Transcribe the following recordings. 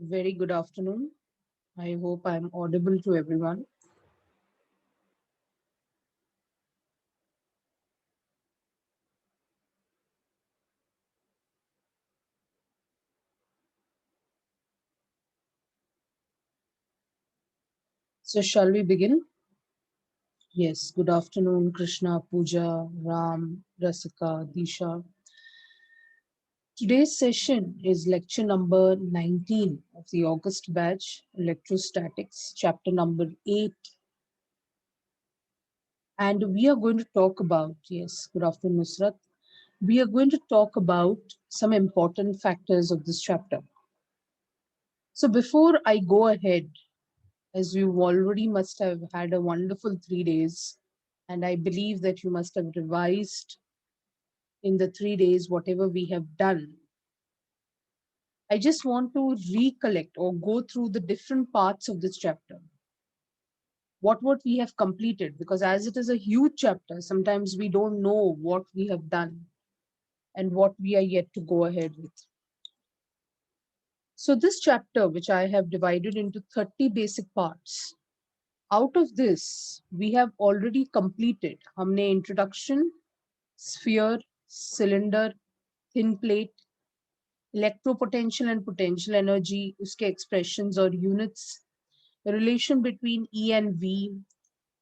Very good afternoon. I hope I'm audible to everyone. So, shall we begin? Yes, good afternoon, Krishna, Pooja, Ram, Rasika, Disha. Today's session is lecture number 19 of the August batch, Electrostatics, chapter number 8. And we are going to talk about, yes, good afternoon, Nusrat. We are going to talk about some important factors of this chapter. So, before I go ahead, as you already must have had a wonderful 3 days, and I believe that you must have revised in the 3 days whatever we have done. I just want to recollect or go through the different parts of this chapter. What we have completed, because as it is a huge chapter, sometimes we don't know what we have done and what we are yet to go ahead with. So this chapter, which I have divided into 30 basic parts, out of this, we have already completed हमने introduction, sphere, cylinder, thin plate, electropotential and potential energy, उसके expressions or units, the relation between E and V,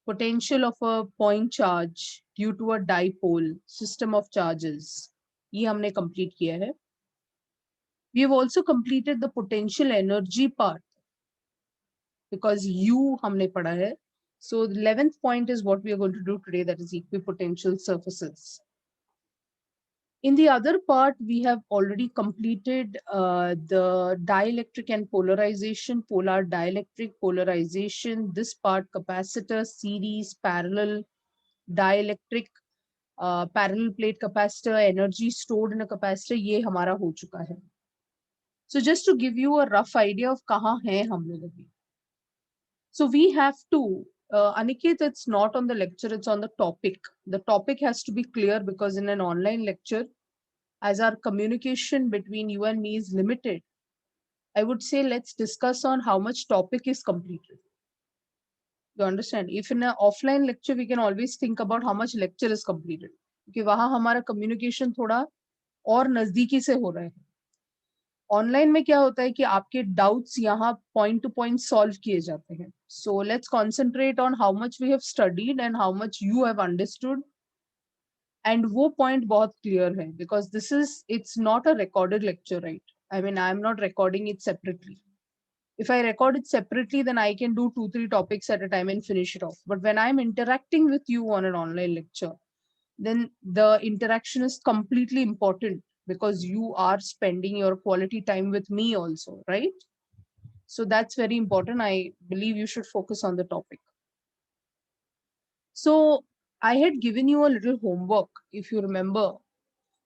potential of a point charge due to a dipole, system of charges, ये हमने complete किया है. We have also completed the potential energy part because U हमने पढ़ा है. So the 11th point is what we are going to do today, that is equipotential surfaces. In the other part, we have already completed the dielectric and polarization, polar dielectric, polarization, this part, capacitor, series, parallel, dielectric, parallel plate capacitor, energy stored in a capacitor, ये हमारा हो चुका है. So just to give you a rough idea of कहाँ हैं हम लोग अभी. So we have to, Aniket, it's not on the lecture, it's on the topic. The topic has to be clear because in an online lecture, as our communication between you and me is limited, I would say let's discuss on how much topic is completed. You understand? If in an offline lecture, we can always think about how much lecture is completed. क्योंकि वहाँ हमारा communication थोड़ा और नजदीकी से हो रहा है. ऑनलाइन में क्या होता है कि आपके डाउट्स यहाँ पॉइंट टू पॉइंट सॉल्व किए जाते हैं. So let's concentrate on how much we have studied and how much you have understood. And वो पॉइंट बहुत क्लियर है because this is it's not a recorded lecture, right? I mean I am not recording it separately. If I record it separately, then I can do 2-3 topics at a time and finish it off. But when I'm interacting with you on an online lecture, then the interaction is completely important because you are spending your quality time with me also, right? So that's very important. I believe you should focus on the topic. So I had given you a little homework. If you remember,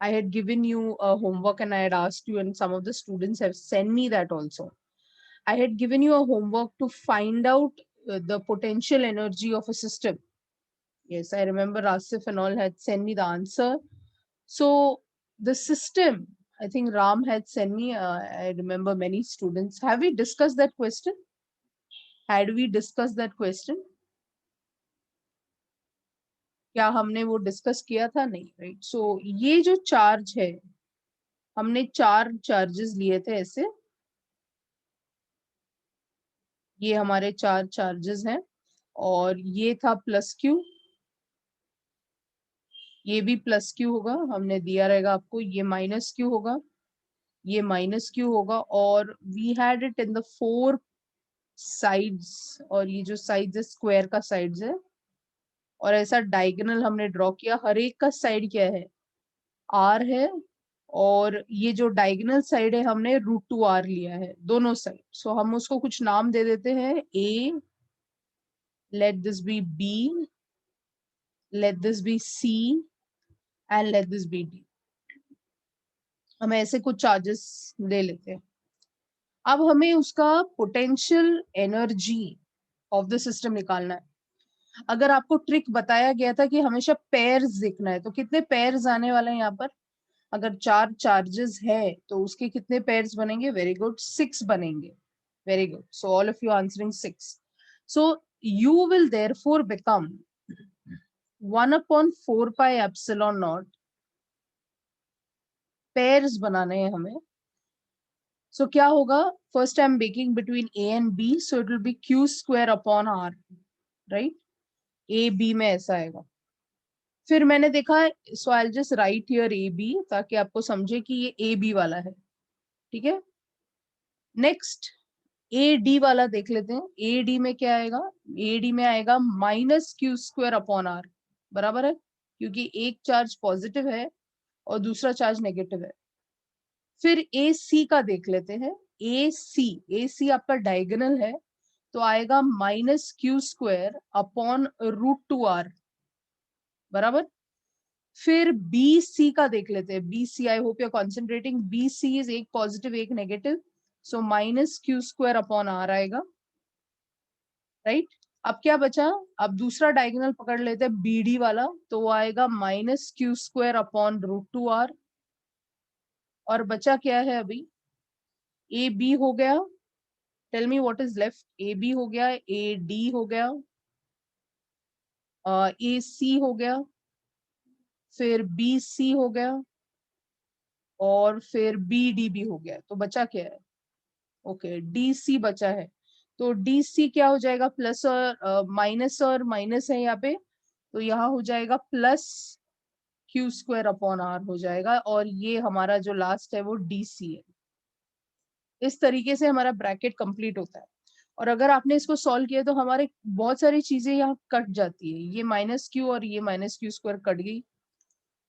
I had given you a homework and I had asked you, and some of the students have sent me that also. I had given you a homework to find out the potential energy of a system. Yes, I remember Asif and all had sent me the answer. So the system, I think Ram had sent me, I remember many students. Have we discussed that question? Had we discussed that question? क्या हमने वो discuss किया था? नहीं, right? सो ये जो charge है, हमने 4 चार्जेस लिए थे ऐसे. ये हमारे 4 चार्जेस हैं और ये था प्लस क्यू, ये भी प्लस क्यू होगा, हमने दिया रहेगा आपको. ये माइनस क्यू होगा, ये माइनस क्यू होगा. और we had it in the 4 sides, और ये जो साइड्स है स्क्वायर का साइड्स है, और ऐसा डायगोनल हमने ड्रॉ किया. हर एक का साइड क्या है? आर है. और ये जो डायगोनल साइड है हमने √2r लिया है दोनों साइड. सो हम उसको कुछ नाम दे देते हैं. A, let this be B, let this be C, and let this be D. हम ऐसे कुछ चार्जेस ले लेते हैं. अब हमें उसका potential energy of the system निकालना है. अगर आपको ट्रिक बताया गया था कि हमेशा पेयर्स देखना है, तो कितने पेयर्स आने वाले हैं यहाँ पर? अगर 4 चार्जेस है तो उसके कितने पेयर्स बनेंगे? वेरी गुड, 6 बनेंगे. Very good. So all of you answering 6. So you will therefore become 1/4 pi epsilon naught. Pairs बनाने हैं हमें. So क्या होगा? First I'm making between A and B, so it will be Q square upon R, right? A B में ऐसा आएगा. फिर मैंने देखा, so I'll just write here A B ताकि आपको समझे कि ये A B वाला है. ठीक है? Next ए डी वाला देख लेते हैं. ए डी में क्या आएगा? ए डी में आएगा minus Q square upon R. बराबर है, क्योंकि एक चार्ज पॉजिटिव है और दूसरा चार्ज नेगेटिव है. फिर ए सी का देख लेते हैं. ए सी आपका डायगोनल है, तो आएगा minus Q square upon √2r. बराबर. फिर बी सी का देख लेते हैं. B C, I hope you are concentrating. B C is एक पॉजिटिव एक negative, so minus Q square upon R आएगा. राइट. अब क्या बचा? अब दूसरा डायगोनल पकड़ लेते हैं बी डी वाला, तो वो आएगा minus Q square upon √2r. और बचा क्या है अभी? ए बी हो गया. Tell me what is left. A B हो गया, ए डी हो गया, ए सी हो गया, फिर बी सी हो गया, और फिर बी डी भी हो गया. तो बचा क्या है? ओके, डी सी बचा है. तो डी सी क्या हो जाएगा? प्लस और माइनस है यहाँ पे, तो यहाँ हो जाएगा plus Q square upon R हो जाएगा. और ये हमारा जो लास्ट है वो डी सी है. इस तरीके से हमारा ब्रैकेट कंप्लीट होता है. और अगर आपने इसको सॉल्व किया तो हमारे बहुत सारी चीजें यहाँ कट जाती है. ये माइनस क्यू और ये माइनस क्यू स्क्वायर कट गई.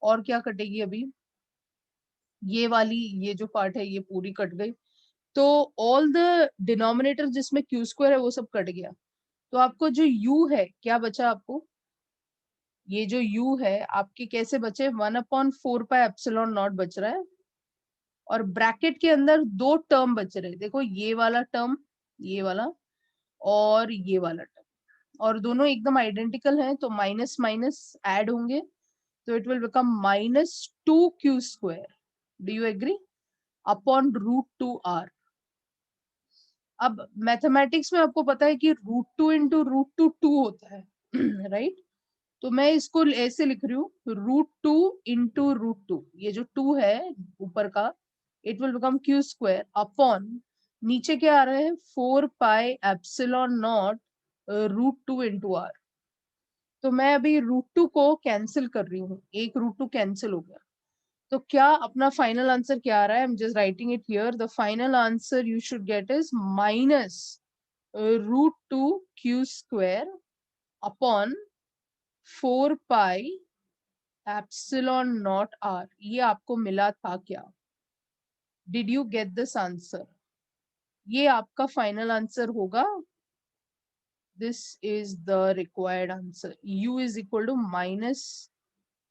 और क्या कटेगी अभी? ये वाली, ये जो पार्ट है ये पूरी कट गई. तो ऑल द डिनोमिनेटर जिसमें क्यू स्क्वायर है वो सब कट गया. तो आपको जो u है, क्या बचा आपको? ये जो u है आपके कैसे बचे? 1/4 पाई एप्सिलॉन नॉट बच रहा है. और ब्रैकेट के अंदर दो टर्म बच रहे हैं. देखो, ये वाला टर्म, ये वाला, और ये वाला टर्म, और दोनों एकदम आइडेंटिकल हैं, तो माइनस माइनस ऐड होंगे, तो it will become -2q square. Do you agree? Upon √2r. अब मैथमेटिक्स में आपको पता है कि √2 इंटू √2 2 होता है. राइट. तो मैं इसको ऐसे लिख रही हूँ, √2 इंटू √2. ये जो 2 है ऊपर का, it will become Q square upon, नीचे क्या आ रहा है? 4 pi epsilon naught √2 into R. तो मैं अभी √2 को कैंसिल कर रही हूँ. एक √2 कैंसिल हो गया. तो क्या अपना फाइनल आंसर क्या आ रहा है? I am just writing it here. The final answer you should get is minus √2q square upon 4 pi epsilon naught R. ये आपको मिला था क्या? Did you get this answer? ये आपका फाइनल आंसर होगा. This is the required answer. u is equal to minus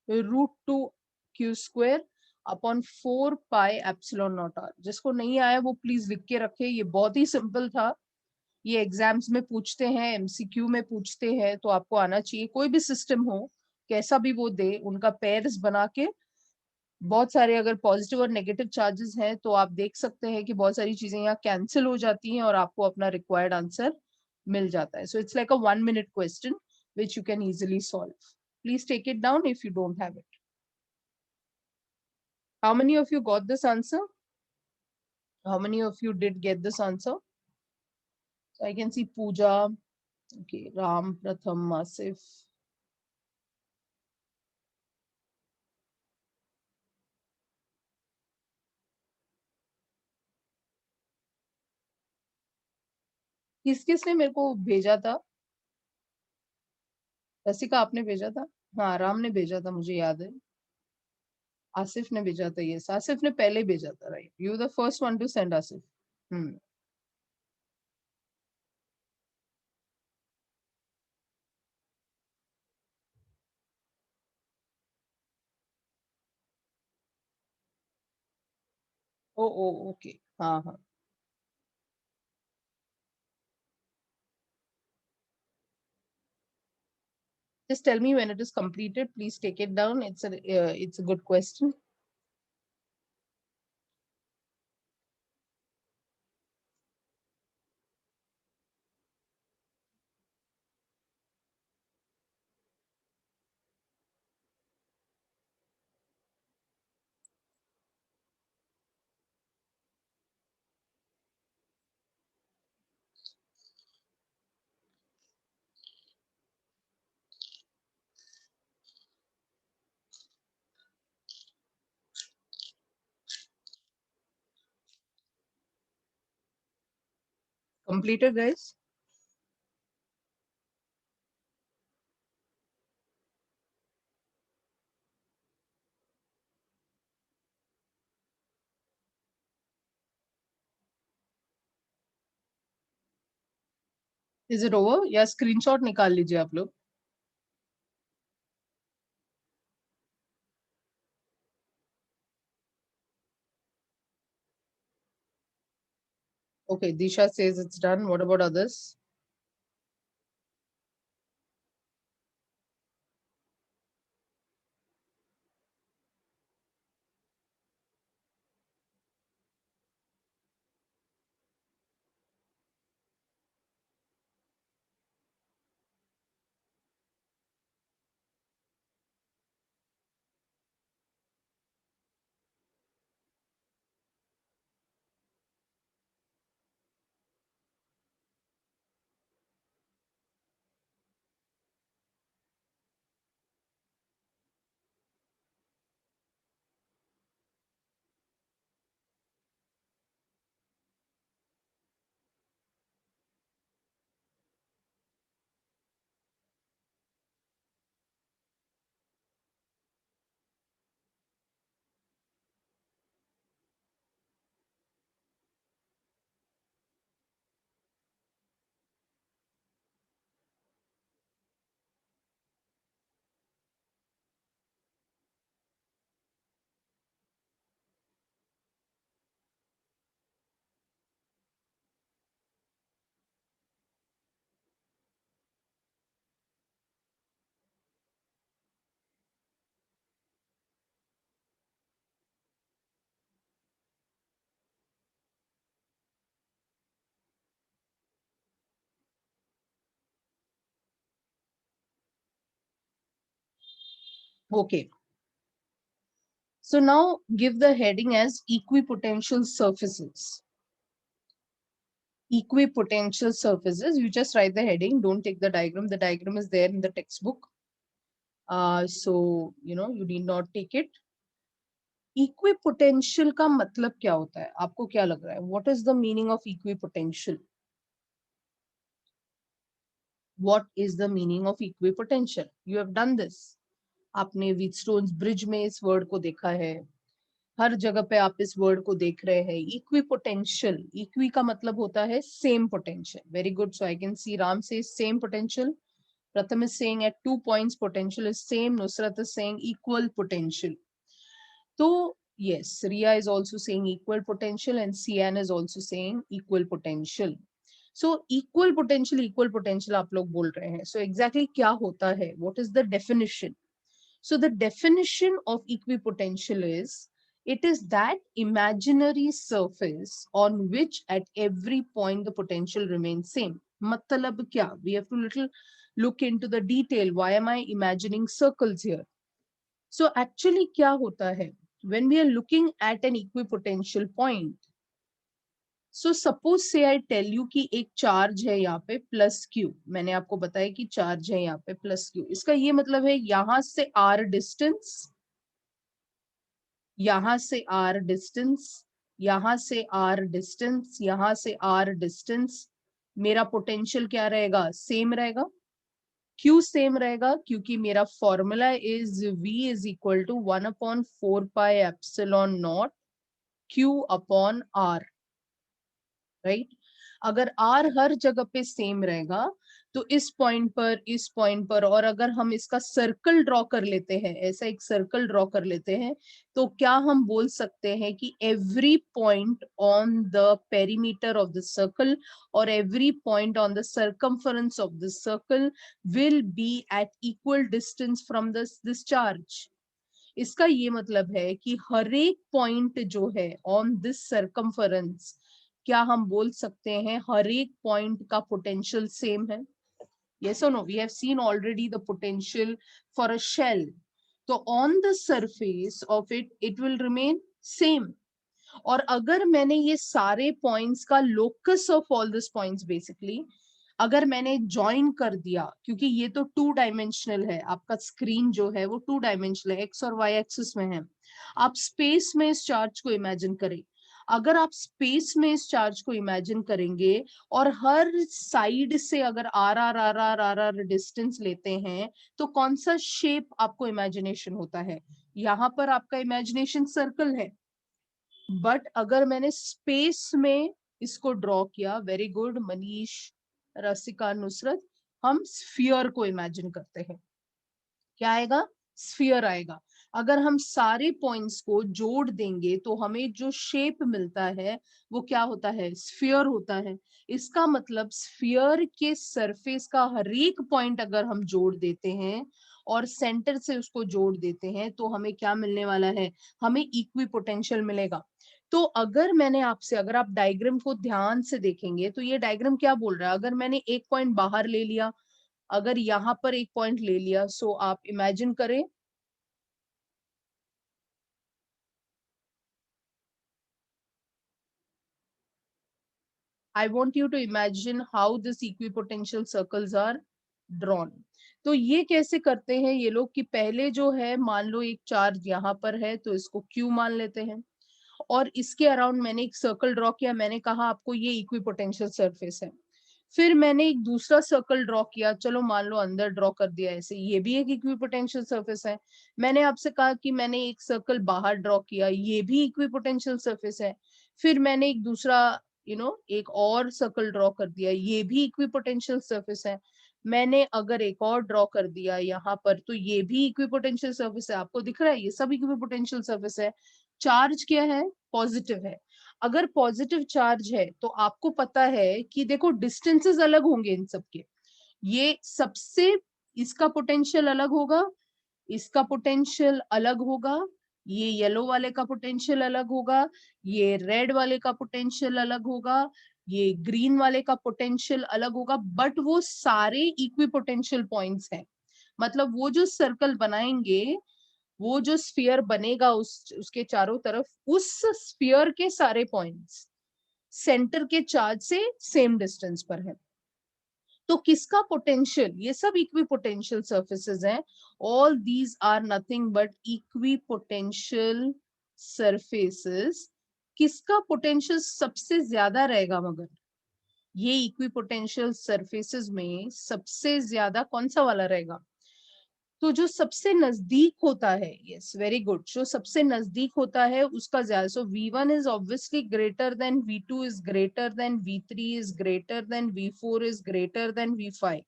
√2q square upon 4 pi epsilon naught R. जिसको नहीं आया वो प्लीज लिख के रखे. ये बहुत ही सिंपल था. ये एग्जाम्स में पूछते हैं, एमसीक्यू में पूछते हैं, तो आपको आना चाहिए. कोई भी सिस्टम हो, कैसा भी वो दे, उनका पेयर्स बना के, बहुत सारे अगर पॉजिटिव और नेगेटिव चार्जेस हैं तो आप देख सकते हैं कि बहुत सारी चीजें यहाँ कैंसिल हो जाती हैं और आपको अपना रिक्वायर्ड आंसर मिल जाता है. So it's like a 1 minute question which you can easily solve. Please take it down if you don't have it. How many of you got this answer? How many of you did get this answer? So I can see Pooja, okay, Ram, Pratham, Asif. किस किसने मेरे को भेजा था? रसिका, आपने भेजा था? हाँ, राम ने भेजा था, मुझे याद है. आसिफ ने भेजा था. ये आसिफ ने पहले भेजा था. Right, you the first one to send, Asif. Hmm. O o okay. हाँ हाँ. Just tell me when it is completed. Please take it down. It's a good question. Completed, guys? Is it over? या screenshot निकाल लीजिए आप लोग. Okay, Disha says it's done. What about others? Okay. So now give the heading as equipotential surfaces. Equipotential surfaces. You just write the heading. Don't take the diagram. The diagram is there in the textbook. So you need not take it. Equipotential का मतलब क्या होता है? आपको क्या लग रहा है? What is the meaning of equipotential? What is the meaning of equipotential? You have done this. आपने व्हीटस्टोन्स ब्रिज में इस वर्ड को देखा है. हर जगह पे आप इस वर्ड को देख रहे हैं. इक्विपोटेंशियल. इक्वी का मतलब होता है same potential. Very good. So I can see Ram से same potential. Pratham is saying at 2 points potential is same. Nusrat is saying equal potential. So yes, Riya is also saying equal potential and Sian is also saying equal potential. So equal potential आप लोग बोल रहे हैं. So exactly क्या होता है? What is the definition? So the definition of equipotential is it is that imaginary surface on which at every point the potential remains same. मतलब क्या? We have to little look into the detail. Why am I imagining circles here? So actually क्या होता है? When we are looking at an equipotential point, so suppose say I tell you कि एक charge है यहाँ पे plus Q. मैंने आपको बताया कि चार्ज है यहाँ पे प्लस क्यू. इसका ये मतलब है यहाँ से आर डिस्टेंस, यहाँ से आर डिस्टेंस, यहाँ से आर डिस्टेंस, यहाँ से आर डिस्टेंस. मेरा पोटेंशियल क्या रहेगा? सेम रहेगा. क्यू सेम रहेगा क्योंकि मेरा formula is V is equal to 1/4 pi epsilon naught Q upon R. Right. अगर R हर जगह पे सेम रहेगा तो इस पॉइंट पर और अगर हम इसका सर्कल ड्रॉ कर लेते हैं, ऐसा एक सर्कल ड्रॉ कर लेते हैं, तो क्या हम बोल सकते हैं कि every point on the perimeter of the circle और every point on the circumference of the circle will be at equal distance from this charge. इसका ये मतलब है कि हर एक पॉइंट जो है ऑन दिस सर्कमफरेंस, क्या हम बोल सकते हैं हर एक पॉइंट का पोटेंशियल सेम है? Yes or no? We have seen already the potential for a shell. So on the surface of it, it will remain same. और अगर मैंने ये सारे पॉइंट्स का locus of all this points basically अगर मैंने join कर दिया, क्योंकि ये तो 2 डायमेंशनल है, आपका स्क्रीन जो है वो 2 डायमेंशनल है, एक्स और वाई एक्सिस में है. आप स्पेस में इस चार्ज को इमेजिन करें. अगर आप स्पेस में इस चार्ज को इमेजिन करेंगे और हर साइड से अगर R R R R R R distance लेते हैं तो कौन सा शेप आपको इमेजिनेशन होता है? यहाँ पर आपका इमेजिनेशन सर्कल है, बट अगर मैंने स्पेस में इसको ड्रॉ किया, वेरी गुड मनीष, रसिका, नुसरत, हम स्फीयर को इमेजिन करते हैं। क्या आएगा? स्फीयर आएगा। अगर हम सारे पॉइंट्स को जोड़ देंगे तो हमें जो शेप मिलता है वो क्या होता है? स्फीयर होता है। इसका मतलब स्फीयर के सरफेस का हर एक पॉइंट अगर हम जोड़ देते हैं और सेंटर से उसको जोड़ देते हैं तो हमें क्या मिलने वाला है? हमें इक्वी पोटेंशियल मिलेगा। तो अगर मैंने आपसे, अगर आप डायग्राम को ध्यान से देखेंगे तो ये डायग्राम क्या बोल रहा है? अगर मैंने एक पॉइंट बाहर ले लिया, अगर यहाँ पर एक पॉइंट ले लिया, सो आप इमेजिन करें, I want you to imagine how this equipotential circles are drawn. तो ये कैसे करते हैं ये लोग कि पहले जो है, मान लो एक चार्ज यहाँ पर है तो इसको Q मान लेते हैं और इसके अराउंड मैंने एक सर्कल ड्रॉ किया, मैंने कहा आपको ये इक्विपोटेंशियल सरफेस है। फिर मैंने एक दूसरा सर्कल ड्रॉ किया, चलो मान लो अंदर ड्रॉ कर दिया ऐसे, ये भी एक इक्विपोटेंशियल सरफेस है। मैंने आपसे कहा कि मैंने एक सर्कल बाहर ड्रॉ किया, ये भी इक्विपोटेंशियल सरफेस है। फिर मैंने एक दूसरा एक और सर्कल ड्रॉ कर दिया, ये भी इक्विपोटेंशियल सरफेस है। मैंने अगर एक और ड्रॉ कर दिया यहाँ पर तो ये भी इक्विपोटेंशियल सरफेस है। आपको दिख रहा है ये सब इक्विपोटेंशियल सरफेस है। चार्ज क्या है? पॉजिटिव है। अगर पॉजिटिव चार्ज है तो आपको पता है कि देखो डिस्टेंसेस अलग होंगे इन सबके। ये सबसे, इसका पोटेंशियल अलग होगा, इसका पोटेंशियल अलग होगा, ये येलो वाले का पोटेंशियल अलग होगा, ये रेड वाले का पोटेंशियल अलग होगा, ये ग्रीन वाले का पोटेंशियल अलग होगा, बट वो सारे इक्वी पोटेंशियल पॉइंट्स हैं। मतलब वो जो सर्कल बनाएंगे, वो जो स्फीयर बनेगा उसके चारों तरफ, उस स्फीयर के सारे पॉइंट्स सेंटर के चार्ज से सेम डिस्टेंस पर है। तो किसका पोटेंशियल? ये सब इक्वी पोटेंशियल सर्फेसेस हैं। All these are nothing but equipotential surfaces. किसका पोटेंशियल सबसे ज्यादा रहेगा? मगर ये इक्वी पोटेंशियल सर्फेसेस में सबसे ज्यादा कौन सा वाला रहेगा? तो जो सबसे नजदीक होता है, यस वेरी गुड, जो सबसे नजदीक होता है उसका ज्यादा। सो V1 is obviously greater than V2 is greater than V3 is greater than V4 is greater than V5,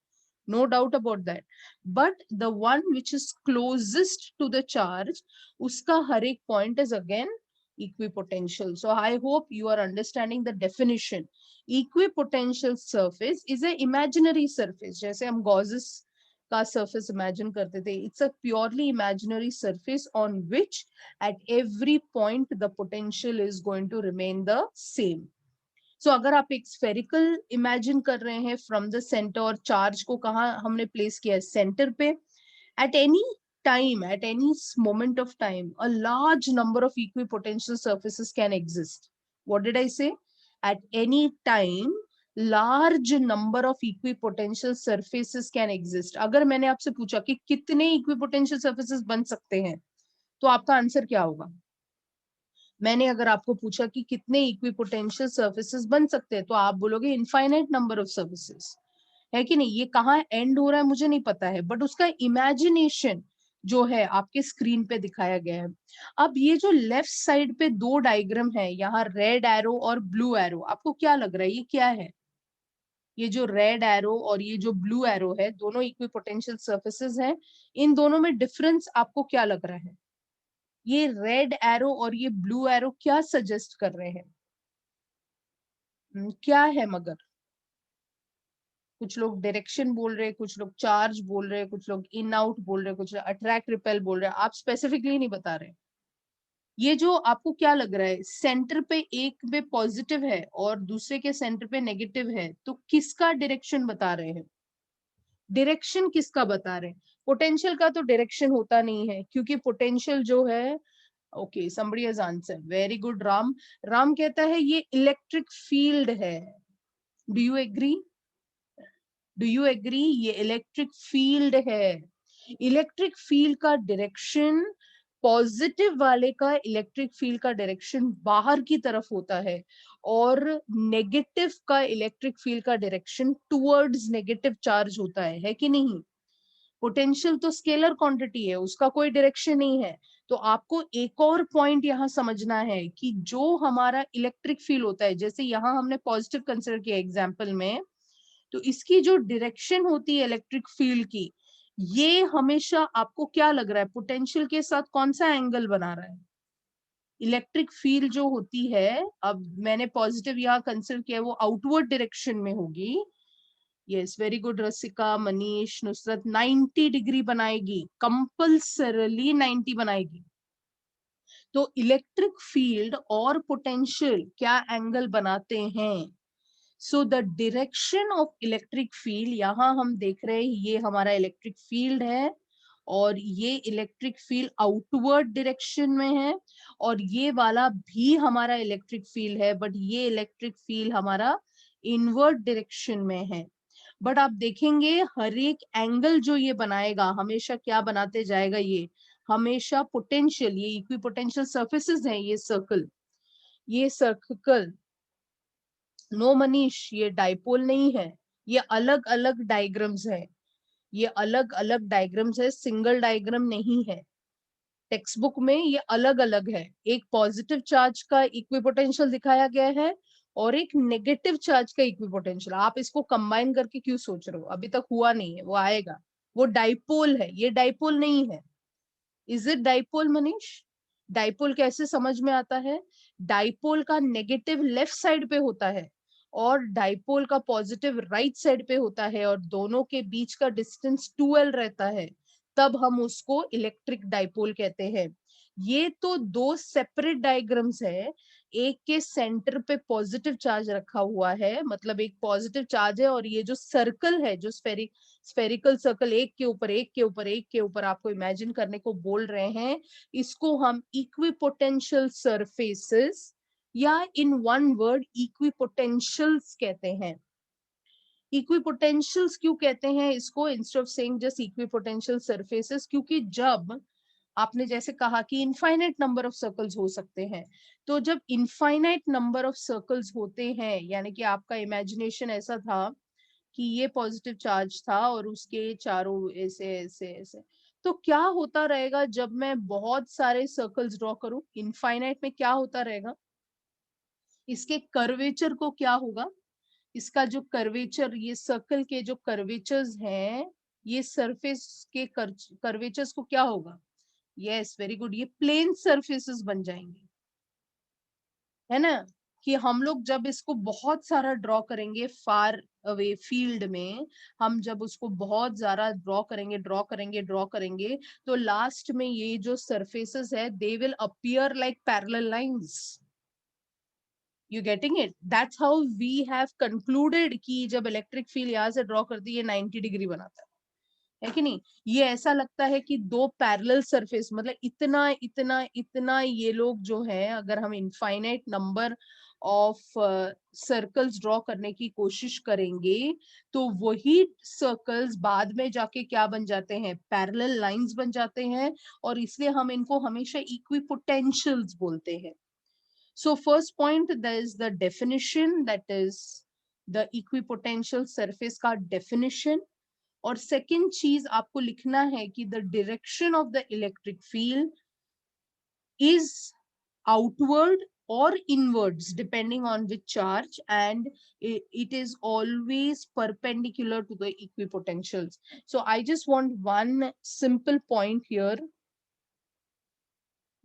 no doubt about that. But the one which is closest to the charge, uska har ek point is again equipotential. So I hope you are understanding the definition. Equipotential surface is a imaginary surface. जैसे हम gauzes का surface imagine करते थे. It's a purely imaginary surface on which at every point the potential is going to remain the same. सो अगर आप एक spherical imagine कर रहे हैं फ्रॉम द सेंटर, और चार्ज को कहाँ हमने प्लेस किया है? सेंटर पे। At any time, at any moment of time, a large number of equipotential surfaces can exist. What did I say? At any time large number of equipotential surfaces can exist. अगर मैंने आपसे पूछा कि कितने equipotential surfaces बन सकते हैं, तो आपका आंसर क्या होगा? मैंने अगर आपको पूछा कि कितने इक्विपोटेंशियल सर्फेसेस बन सकते हैं, तो आप बोलोगे इनफाइनाइट नंबर ऑफ सर्फेसेस, है कि नहीं? ये कहाँ एंड हो रहा है मुझे नहीं पता है, बट उसका इमेजिनेशन जो है आपके स्क्रीन पे दिखाया गया है। अब ये जो लेफ्ट साइड पे दो डायग्राम है, यहाँ रेड एरो और ब्लू एरो, आपको क्या लग रहा है ये क्या है? ये जो रेड एरो और ये जो ब्लू एरो है, दोनों इक्विपोटेंशियल सर्फेसेस हैं। इन दोनों में डिफरेंस आपको क्या लग रहा है? ये रेड एरो और ये ब्लू एरो क्या सजेस्ट कर रहे हैं? क्या है मगर? कुछ लोग डायरेक्शन बोल रहे हैं, कुछ लोग चार्ज बोल रहे हैं, कुछ लोग इन आउट बोल रहे हैं, कुछ लोग अट्रैक्ट रिपेल बोल रहे हैं। आप स्पेसिफिकली नहीं बता रहे। ये जो आपको क्या लग रहा है, सेंटर पे एक में पॉजिटिव है और दूसरे के सेंटर पे नेगेटिव है, तो किसका डायरेक्शन बता रहे हैं? डायरेक्शन किसका बता रहे हैं? पोटेंशियल का तो डायरेक्शन होता नहीं है, क्योंकि पोटेंशियल जो है, okay somebody has answered, very good Ram. Ram कहता है ये इलेक्ट्रिक फील्ड है। Do you agree? Do you agree? ये इलेक्ट्रिक फील्ड है। इलेक्ट्रिक फील्ड का डायरेक्शन पॉजिटिव वाले का इलेक्ट्रिक फील्ड का डायरेक्शन बाहर की तरफ होता है और नेगेटिव का इलेक्ट्रिक फील्ड का डायरेक्शन टुवर्ड्स नेगेटिव चार्ज होता है कि नहीं? पोटेंशियल तो स्केलर क्वांटिटी है, उसका कोई डायरेक्शन नहीं है। तो आपको एक और पॉइंट यहाँ समझना है कि जो हमारा इलेक्ट्रिक फील्ड होता है, जैसे यहाँ हमने पॉजिटिव कंसिडर किया एग्जाम्पल में, तो इसकी जो डायरेक्शन होती है इलेक्ट्रिक फील्ड की, ये हमेशा आपको क्या लग रहा है पोटेंशियल के साथ कौन सा एंगल बना रहा है? इलेक्ट्रिक फील्ड जो होती है, अब मैंने पॉजिटिव यहाँ कंसिडर किया, वो आउटवर्ड डायरेक्शन में होगी। यस, वेरी गुड रसिका, मनीष, नुसरत, 90 डिग्री बनाएगी, कंपल्सरली 90 बनाएगी। तो इलेक्ट्रिक फील्ड और पोटेंशियल क्या एंगल बनाते हैं? So the direction of electric field, यहां हम देख रहे हैं ये हमारा इलेक्ट्रिक फील्ड है और ये इलेक्ट्रिक फील्ड आउटवर्ड डायरेक्शन में है और ये वाला भी हमारा इलेक्ट्रिक फील्ड है, बट ये इलेक्ट्रिक फील्ड हमारा इनवर्ड डायरेक्शन में है। बट आप देखेंगे हर एक एंगल जो ये बनाएगा हमेशा क्या बनाते जाएगा, ये हमेशा पोटेंशियल, ये इक्विपोटेंशियल सर्फेसेस हैं, ये सर्कल, ये सर्कल। नो मनीष, ये डाइपोल नहीं है, ये अलग अलग डायग्राम्स है, ये अलग अलग डायग्राम्स है, सिंगल डायग्राम नहीं है। टेक्स्ट बुक में ये अलग अलग है, एक पॉजिटिव चार्ज का इक्विपोटेंशियल दिखाया गया है और एक नेगेटिव चार्ज का इक्विपोटेंशियल। आप इसको कंबाइन करके क्यों सोच रहे हो? अभी तक हुआ नहीं है, वो आएगा। वो डाइपोल है, ये डाइपोल नहीं है। Is it dipole Manish? Dipole कैसे समझ में आता है? डाइपोल का नेगेटिव लेफ्ट साइड पे होता है और डाइपोल का पॉजिटिव राइट साइड पे होता है और दोनों के बीच का डिस्टेंस 2L रहता है, तब हम उसको इलेक्ट्रिक डाइपोल कहते हैं। ये तो दो सेपरेट डायग्राम्स है, एक के सेंटर पे पॉजिटिव चार्ज रखा हुआ है, मतलब एक पॉजिटिव चार्ज है, और ये जो सर्कल है, जो स्फेरिकल सर्कल एक के ऊपर एक के ऊपर एक के ऊपर आपको इमेजिन करने को बोल रहे हैं, इसको हम इक्विपोटेंशियल सरफेसेस या इन वन वर्ड इक्विपोटेंशियल्स कहते हैं। इक्विपोटेंशियल्स क्यों कहते हैं इसको instead of saying just equipotential surfaces? क्योंकि जब आपने जैसे कहा कि इनफाइनाइट नंबर ऑफ सर्कल्स हो सकते हैं, तो जब इनफाइनाइट नंबर ऑफ सर्कल्स होते हैं, यानी कि आपका इमेजिनेशन ऐसा था कि ये पॉजिटिव चार्ज था और उसके चारों ऐसे ऐसे ऐसे, तो क्या होता रहेगा जब मैं बहुत सारे सर्कल्स ड्रॉ करूं इनफाइनाइट में? क्या होता रहेगा? इसके कर्वेचर को क्या होगा? इसका जो कर्वेचर, ये सर्कल के जो कर्वेचर्स हैं, ये सरफेस के कर्वेचर्स को क्या होगा? यस, वेरी गुड, ये प्लेन सरफेसेस बन जाएंगे, है ना? कि हम लोग जब इसको बहुत सारा ड्रॉ करेंगे फार अवे फील्ड में, हम जब उसको बहुत ज्यादा ड्रॉ करेंगे, तो लास्ट में ये जो सरफेसेस है they will appear like parallel lines. You getting it? That's how we have concluded कि जब इलेक्ट्रिक फील्ड यहाँ से ड्रॉ करती है 90 डिग्री बनाता है कि नहीं? ये ऐसा लगता है कि दो पैरेलल सरफेस, मतलब इतना इतना इतना ये लोग जो है, अगर हम infinite number of circles draw करने की कोशिश करेंगे तो वही सर्कल्स बाद में जाके क्या बन जाते हैं? पैरेलल लाइंस बन जाते हैं, और इसलिए हम इनको हमेशा इक्विपोटेंशियल्स बोलते हैं। So first point, there is the definition, that is the equipotential surface का definition। और सेकेंड चीज आपको लिखना है कि the direction of the electric field is outward or inwards depending on which charge, and it is always perpendicular to the equipotentials. So I just want one simple point here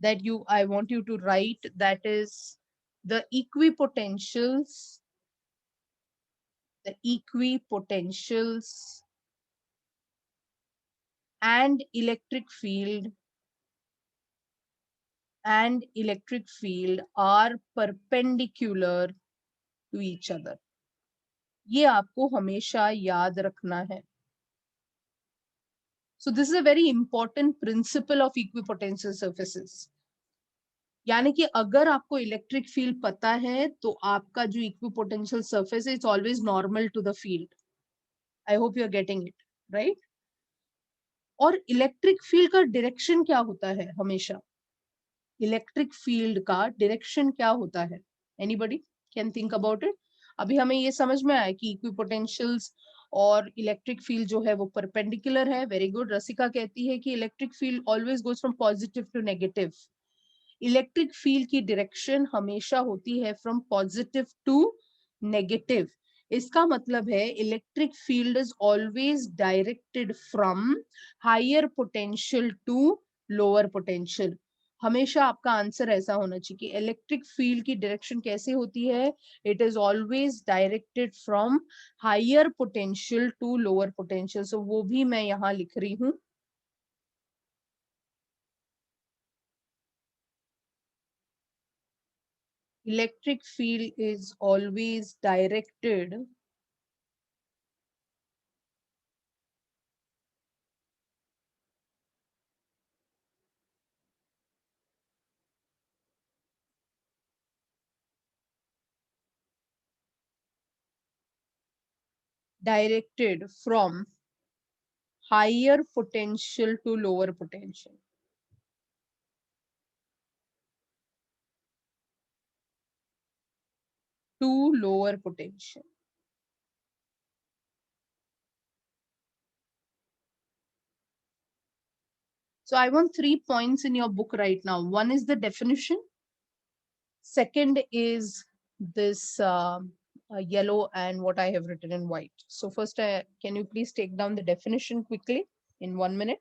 that I want you to write, that is the equipotentials, the equipotentials and electric field are perpendicular to each other। ये आपको हमेशा याद रखना है। So this is a very important principle of equipotential surfaces। यानी कि अगर आपको इलेक्ट्रिक फील्ड पता है तो आपका जो इक्विपोटेंशियल सरफेस है it's always normal to the field. I hope you are getting it right. और इलेक्ट्रिक फील्ड का डायरेक्शन क्या होता है हमेशा? इलेक्ट्रिक फील्ड का डायरेक्शन क्या होता है? Anybody can think about it? अभी हमें ये समझ में आया कि इक्विपोटेंशियल्स और इलेक्ट्रिक फील्ड जो है वो परपेंडिकुलर है. Very good. रसिका कहती है कि electric field always goes from positive to negative. Electric field की डायरेक्शन हमेशा होती है फ्रॉम पॉजिटिव टू नेगेटिव. इसका मतलब है electric field is always directed from higher potential to lower potential. हमेशा आपका आंसर ऐसा होना चाहिए कि इलेक्ट्रिक फील्ड की डायरेक्शन कैसे होती है. It is always directed from higher potential to lower potential. So वो भी मैं यहाँ लिख रही हूँ. Electric field is always directed from higher potential to lower potential. To lower potential. So I want 3 points in your book right now. One is the definition. Second is this yellow and what I have written in white. So first, can you please take down the definition quickly in 1 minute?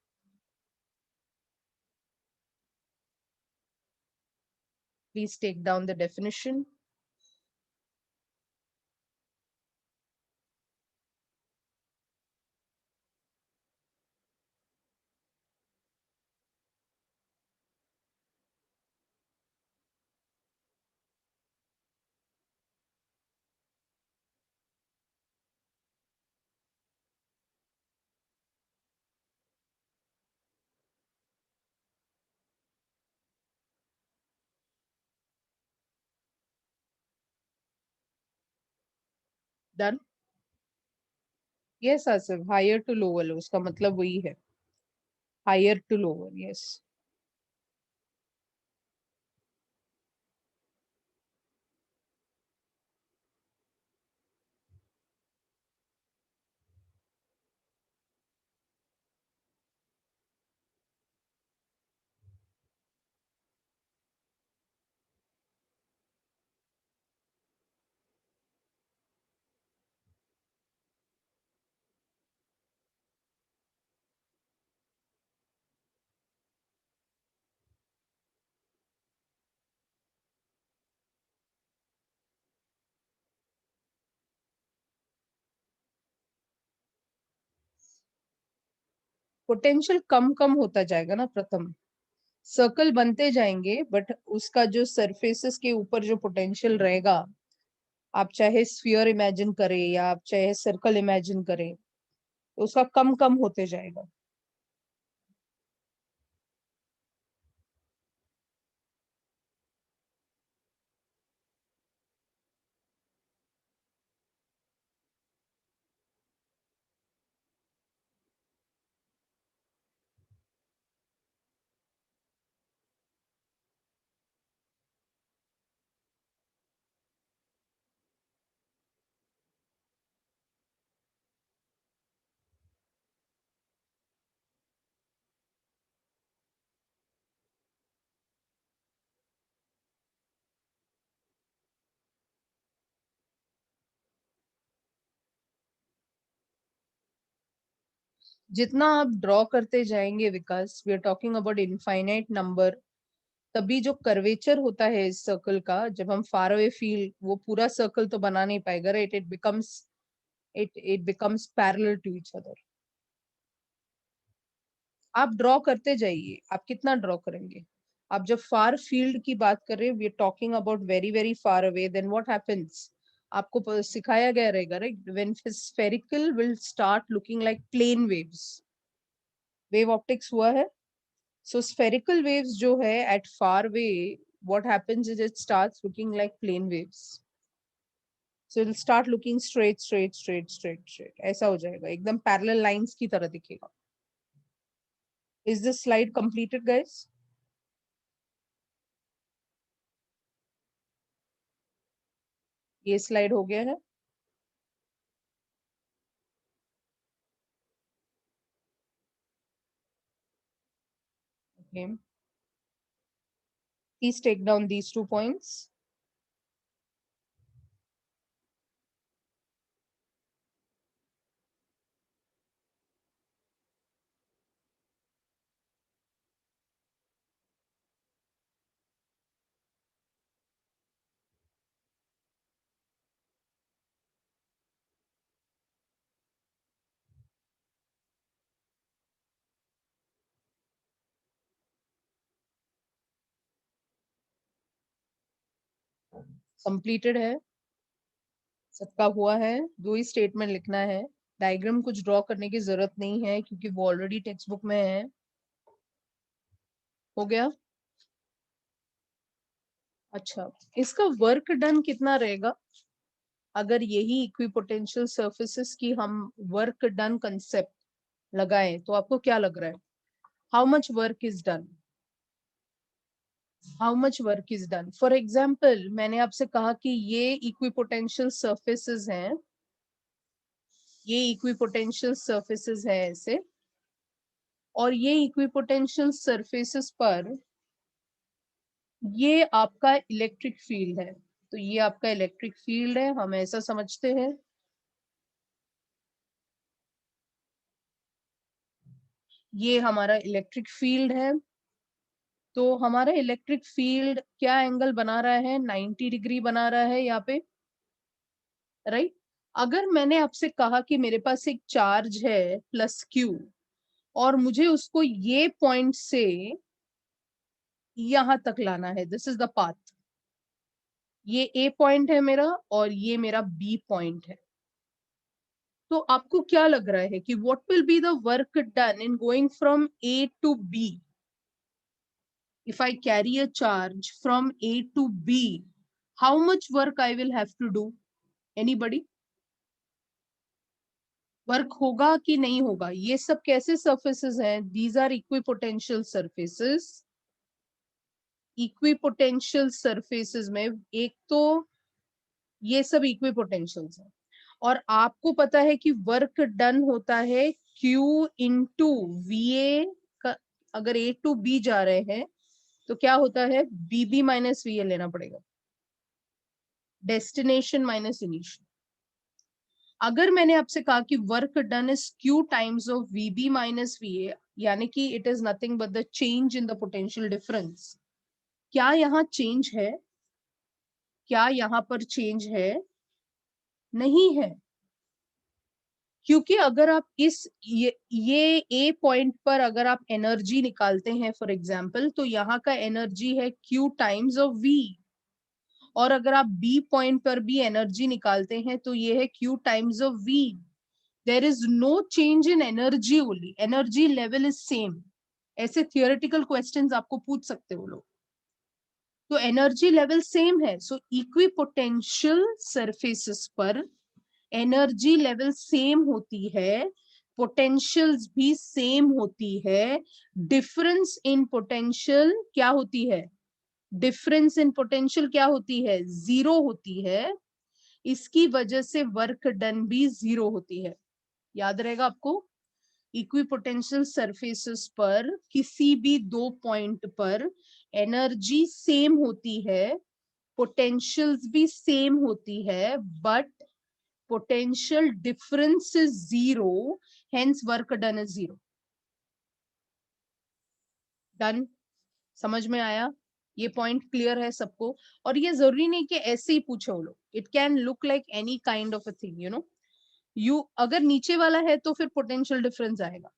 Please take down the definition. Done? Yes, Asif, higher to lower. उसका मतलब वही है. Higher to lower, yes. Potential कम कम होता जाएगा ना प्रथम. सर्कल बनते जाएंगे बट उसका जो सरफेसेस के ऊपर जो पोटेंशियल रहेगा, आप चाहे स्फीयर इमेजिन करें या आप चाहे सर्कल इमेजिन करें, तो उसका कम कम होते जाएगा. जितना आप ड्रॉ करते जाएंगे Vikas, we are talking about infinite number, तभी जो कर्वेचर होता है इस सर्कल का, जब हम फार अवे फील, वो पूरा सर्कल तो बना नहीं पाएगा, right? It becomes parallel to each other. आप ड्रॉ करते जाइए. आप कितना ड्रॉ करेंगे? आप जब फार फील्ड की बात कर रहे हैं, we are talking about very very far away, then what happens? आपको सिखाया गया रहेगा, right? When spherical will start looking like plane waves. Wave optics हुआ है. सो स्फेरिकल वेव्स जो है at far way, what happens is it starts looking like plane waves. So it'll start looking straight straight straight straight straight. ऐसा हो जाएगा, एकदम parallel lines की तरह दिखेगा. Is this slide completed, guys? ये स्लाइड हो गया है। Okay. Please take down these 2 points. Completed है, सबका हुआ है। 2 ही स्टेटमेंट लिखना है। डायग्राम कुछ ड्रॉ करने की जरूरत नहीं है क्योंकि वो ऑलरेडी टेक्स्ट बुक में है। हो गया। अच्छा, इसका वर्क डन कितना रहेगा? अगर यही इक्विपोटेंशियल सर्फेसिस की हम वर्क डन कंसेप्ट लगाएं तो आपको क्या लग रहा है? How much work is done? How much work is done? For example, मैंने आपसे कहा कि ये इक्विपोटेंशियल सर्फेसिस हैं, ये इक्विपोटेंशियल सर्फेसिस है ऐसे, और ये इक्विपोटेंशियल सर्फेसिस पर ये आपका इलेक्ट्रिक फील्ड है। तो ये आपका इलेक्ट्रिक फील्ड है, हम ऐसा समझते हैं। ये हमारा इलेक्ट्रिक फील्ड है। तो हमारा इलेक्ट्रिक फील्ड क्या एंगल बना रहा है? 90 डिग्री बना रहा है यहाँ पे, राइट? अगर मैंने आपसे कहा कि मेरे पास एक चार्ज है प्लस क्यू, और मुझे उसको ये पॉइंट से यहां तक लाना है, दिस इज द पाथ। ये ए पॉइंट है मेरा और ये मेरा बी पॉइंट है। तो आपको क्या लग रहा है कि what will be the work done in going from A to B? If I carry a charge from A to B, how much work I will have to do? Anybody? Work होगा कि नहीं होगा? ये सब कैसे surfaces हैं? These are equipotential surfaces. Equipotential surfaces में एक तो ये सब इक्विपोटेंशियल्स हैं, और आपको पता है कि वर्क डन होता है Q इंटू VA का। अगर A टू B जा रहे हैं तो क्या होता है? BB माइनस VA लेना पड़ेगा, डेस्टिनेशन माइनस इनिशियल। अगर मैंने आपसे कहा कि work done is Q times of VB minus VA, यानी कि it is nothing but the change in the potential difference, क्या यहाँ चेंज है? क्या यहाँ पर चेंज है? नहीं है। क्योंकि अगर आप इस ये ए पॉइंट पर अगर आप एनर्जी निकालते हैं फॉर एग्जांपल, तो यहाँ का एनर्जी है Q टाइम्स ऑफ V, और अगर आप बी पॉइंट पर भी एनर्जी निकालते हैं तो ये है Q times of V। There is no change in energy, only energy level is same. ऐसे थियोरेटिकल क्वेश्चंस आपको पूछ सकते हो लोग। तो एनर्जी लेवल सेम है। सो इक्विपोटेंशियल सरफेसेस पर एनर्जी लेवल सेम होती है, पोटेंशियल्स भी सेम होती है। डिफरेंस इन पोटेंशियल क्या होती है? डिफरेंस इन पोटेंशियल क्या होती है? जीरो होती है। इसकी वजह से वर्क डन भी जीरो होती है। याद रहेगा आपको? इक्विपोटेंशियल सरफेसेस पर किसी भी 2 पॉइंट पर एनर्जी सेम होती है, पोटेंशियल्स भी सेम होती है, but potential difference is zero, hence work done is zero. Done? समझ में आया? ये पॉइंट क्लियर है सबको? और ये जरूरी नहीं कि ऐसे ही पूछे वो लोग, it can look like any kind of a thing, you know. You अगर नीचे वाला है तो फिर पोटेंशियल डिफरेंस आएगा।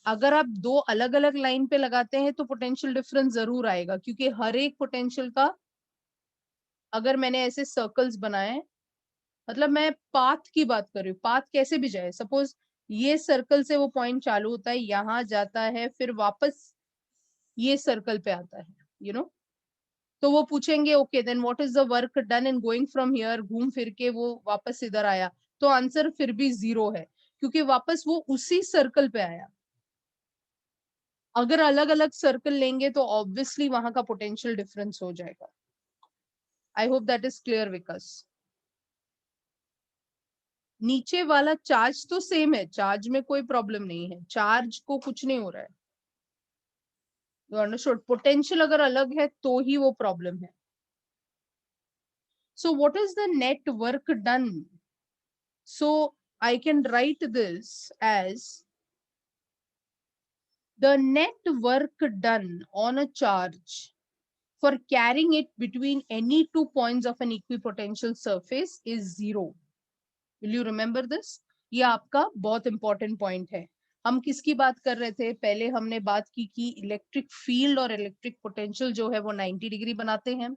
अगर आप दो अलग अलग लाइन पे लगाते हैं तो पोटेंशियल डिफरेंस जरूर आएगा, क्योंकि हर एक पोटेंशियल का, अगर मैंने ऐसे सर्कल्स बनाए, मतलब मैं पाथ की बात कर रही हूँ, पाथ कैसे भी जाए, सपोज ये सर्कल से वो पॉइंट चालू होता है, यहाँ जाता है, फिर वापस ये सर्कल पे आता है, यू नो। तो वो पूछेंगे okay then what is the work done in going from here, घूम फिर के वो वापस इधर आया, तो आंसर फिर भी जीरो है, क्योंकि वापस वो उसी सर्कल पे आया। अगर अलग अलग सर्कल लेंगे तो ऑब्वियसली वहां का पोटेंशियल डिफरेंस हो जाएगा। I hope that is clear Vikas. नीचे वाला चार्ज तो सेम है, चार्ज में कोई प्रॉब्लम नहीं है, चार्ज को कुछ नहीं हो रहा है, यू अंडरस्टूड। पोटेंशियल अगर अलग है तो ही वो प्रॉब्लम है। So what is the net work done? So I can write this as the net work done on a charge for carrying it between any 2 points of an equipotential surface is 0. Will you remember this? ये आपका बहुत important point है। हम किसकी बात कर रहे थे? पहले हमने बात की कि इलेक्ट्रिक फील्ड और इलेक्ट्रिक पोटेंशियल जो है वो 90 डिग्री बनाते हैं,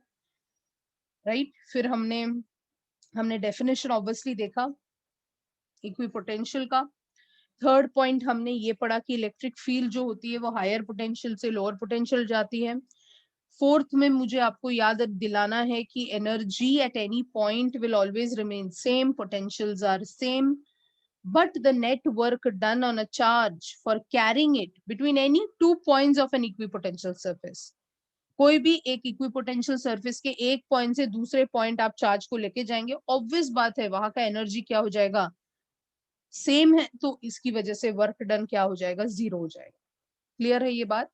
राइट? फिर हमने डेफिनेशन ऑब्वियसली देखा इक्विपोटेंशियल का। थर्ड पॉइंट हमने ये पढ़ा कि इलेक्ट्रिक फील्ड जो होती है वो हायर पोटेंशियल से लोअर पोटेंशियल जाती है। फोर्थ में मुझे आपको याद दिलाना है कि energy at any point will always remain same, potentials are same, but the net work done on a charge for carrying it between any 2 points of an equipotential surface, कोई भी एक इक्विपोटेंशियल सरफेस के एक point से दूसरे point आप charge को लेके जाएंगे, ऑब्वियस बात है वहां का एनर्जी क्या हो जाएगा? सेम है, तो इसकी वजह से वर्क डन क्या हो जाएगा? 0 हो जाएगा। क्लियर है ये बात?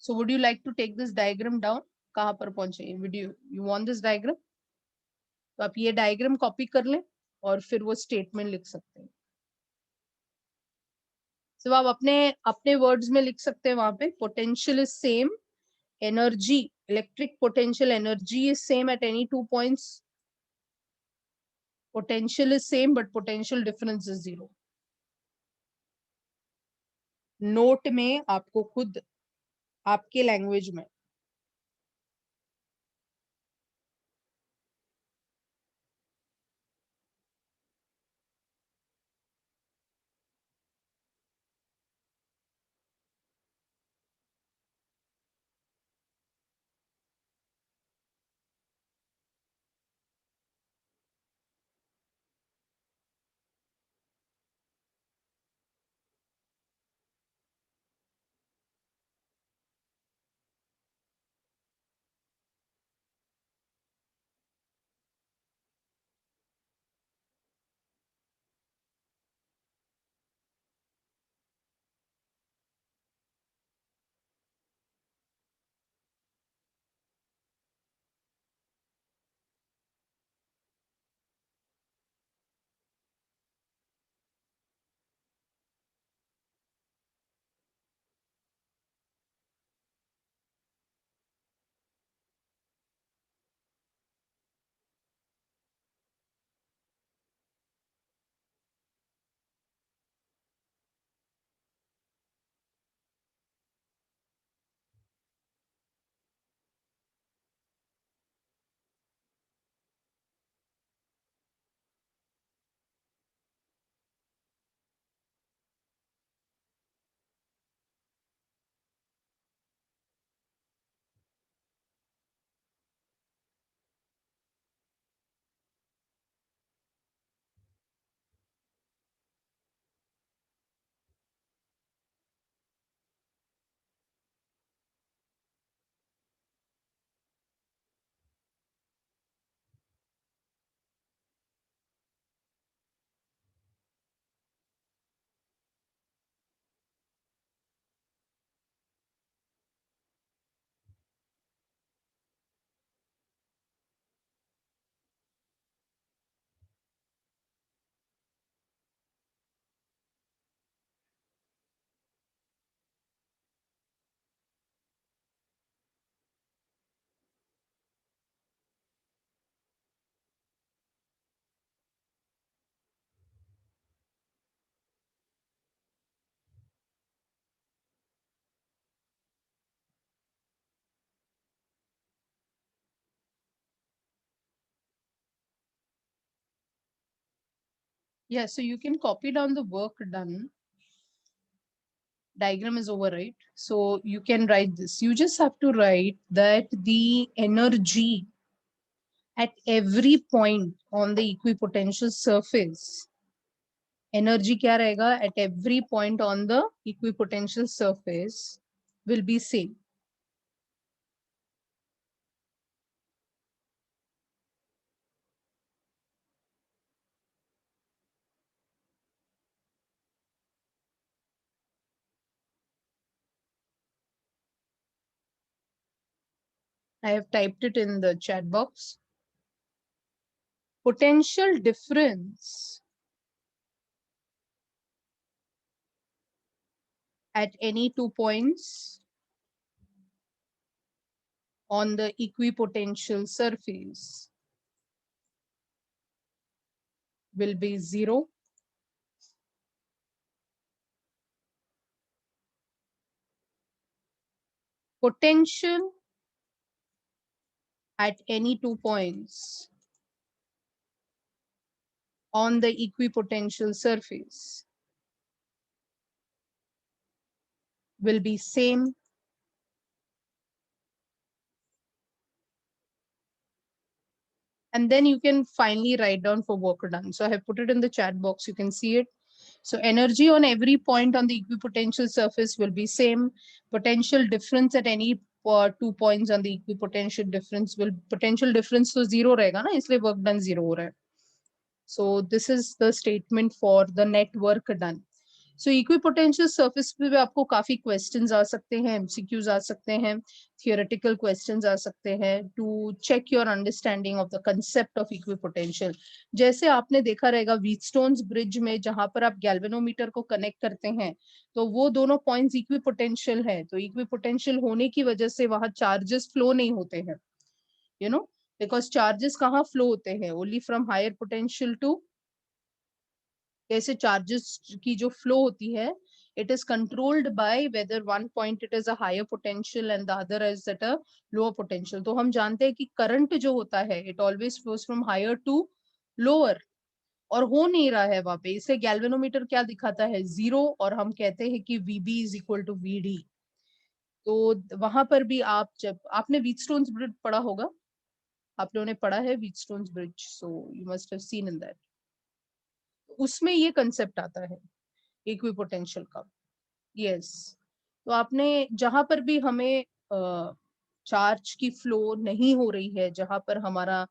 So would you like to take this diagram down? कहां पर पहुंचे? Video, you want this diagram? तो आप ये डायग्राम कॉपी कर लें और फिर वो स्टेटमेंट लिख सकते हैं। तो आप अपने अपने वर्ड्स में लिख सकते हैं वहां पे, potential is same, energy, electric potential energy is same at any 2 points, potential is same but potential difference is 0। Note में आपको खुद आपके लैंग्वेज में। Yeah, so you can copy down the work done. Diagram is over, right? So you can write this. You just have to write that the energy at every point on the equipotential surface, energy क्या रहेगा at every point on the equipotential surface will be same. I have typed it in the chat box. Potential difference at any 2 points on the equipotential surface will be 0. Potential at any 2 points on the equipotential surface will be same. And then you can finally write down for work done. So I have put it in the chat box, you can see it. So energy on every point on the equipotential surface will be same. Potential difference at any 2 points on the equipotential difference will, potential difference तो 0 रहेगा ना, इसलिए work done 0 हो रहा है. So this is the statement for the net work done. So equipotential surface पे भी आपको काफी questions आ सकते हैं, MCQs आ सकते हैं, theoretical questions आ सकते हैं to check your understanding of the concept of equipotential. जैसे आपने देखा रहेगा व्हीटस्टोन्स ब्रिज में जहां पर आप गैल्वेनोमीटर को कनेक्ट करते हैं तो वो दोनों पॉइंट्स इक्विपोटेंशियल है, तो इक्विपोटेंशियल होने की वजह से वहां चार्जेस फ्लो नहीं होते हैं, you know, because charges कहाँ फ्लो होते हैं, only from higher potential to, कैसे चार्जेस की जो फ्लो होती है, it is controlled by whether one point it is a higher potential and the other is at a lower potential. तो हम जानते हैं कि करंट जो होता है it always flows from higher to lower, और हो नहीं रहा है वहां पे, इससे गैल्वेनोमीटर क्या दिखाता है, 0, और हम कहते हैं कि VB is equal to VD. तो वहां पर भी आप, जब आपने व्हीटस्टोन्स ब्रिज पढ़ा होगा, आप लोगों ने पढ़ा है Wheatstone's bridge, so you must have seen in that, उसमें ये कंसेप्ट आता है इक्विपोटेंशियल का. यस, तो आपने जहां पर भी हमें चार्ज की फ्लो नहीं हो रही है, जहां पर हमारा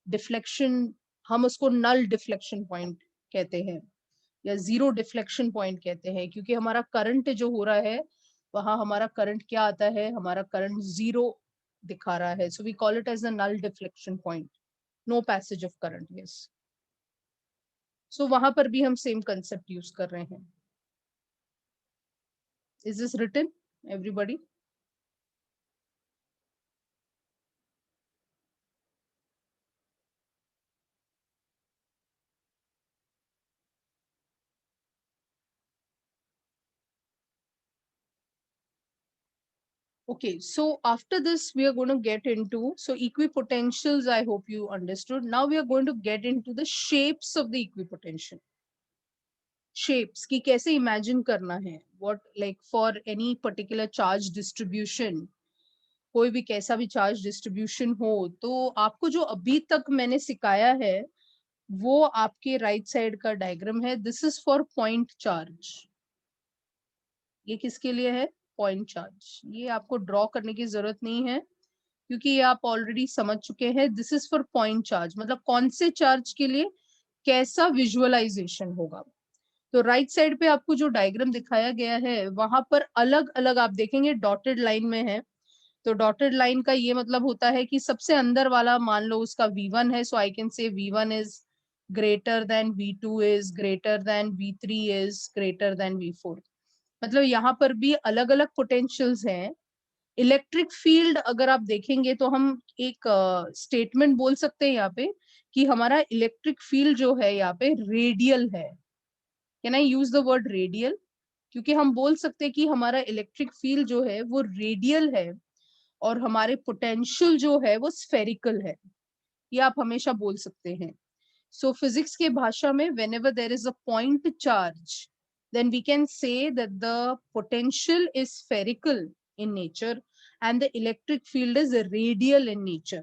डिफ्लेक्शन, हम उसको नल डिफ्लेक्शन पॉइंट कहते हैं या जीरो डिफ्लेक्शन पॉइंट कहते हैं, क्योंकि हमारा करंट जो हो रहा है वहां हमारा करंट क्या आता है, हमारा करंट 0 दिखा रहा है, so we call it as a null deflection point, no passage of current. Yes, so वहां पर भी हम सेम कंसेप्ट यूज कर रहे हैं. Is this written everybody? Okay, so after this we are going to get into, so equipotentials, I hope you understood. Now we are going to get into the shapes of the equipotential. Shapes की कैसे imagine करना है, what, like for any particular charge distribution, कोई भी कैसा भी charge distribution हो, तो आपको जो अभी तक मैंने सिखाया है वो आपके right side का diagram है. This is for point charge. ये किसके लिए है? Point charge. ये आपको draw करने की जरूरत नहीं है क्योंकि ये आप ऑलरेडी समझ चुके हैं. This is for point charge, मतलब कौन से चार्ज के लिए कैसा विजुअलाइजेशन होगा. तो राइट साइड पे आपको जो डायग्राम दिखाया गया है वहां पर अलग अलग आप देखेंगे डॉटेड लाइन में है. तो डॉटेड लाइन का ये मतलब होता है कि सबसे अंदर वाला मान लो उसका V1 है, so I can say V1 is greater than V2 is greater than V3 is greater than V4. मतलब यहाँ पर भी अलग अलग पोटेंशियल्स हैं. इलेक्ट्रिक फील्ड अगर आप देखेंगे तो हम एक स्टेटमेंट बोल सकते हैं यहाँ पे कि हमारा इलेक्ट्रिक फील्ड जो है यहाँ पे रेडियल है. Can I use the word radial? क्योंकि हम बोल सकते हैं कि हमारा इलेक्ट्रिक फील्ड जो है वो रेडियल है और हमारे पोटेंशियल जो है वो स्फेरिकल है. ये आप हमेशा बोल सकते हैं. सो फिजिक्स के भाषा में whenever there is a point charge, then we can say that the potential is spherical in nature and the electric field is radial in nature.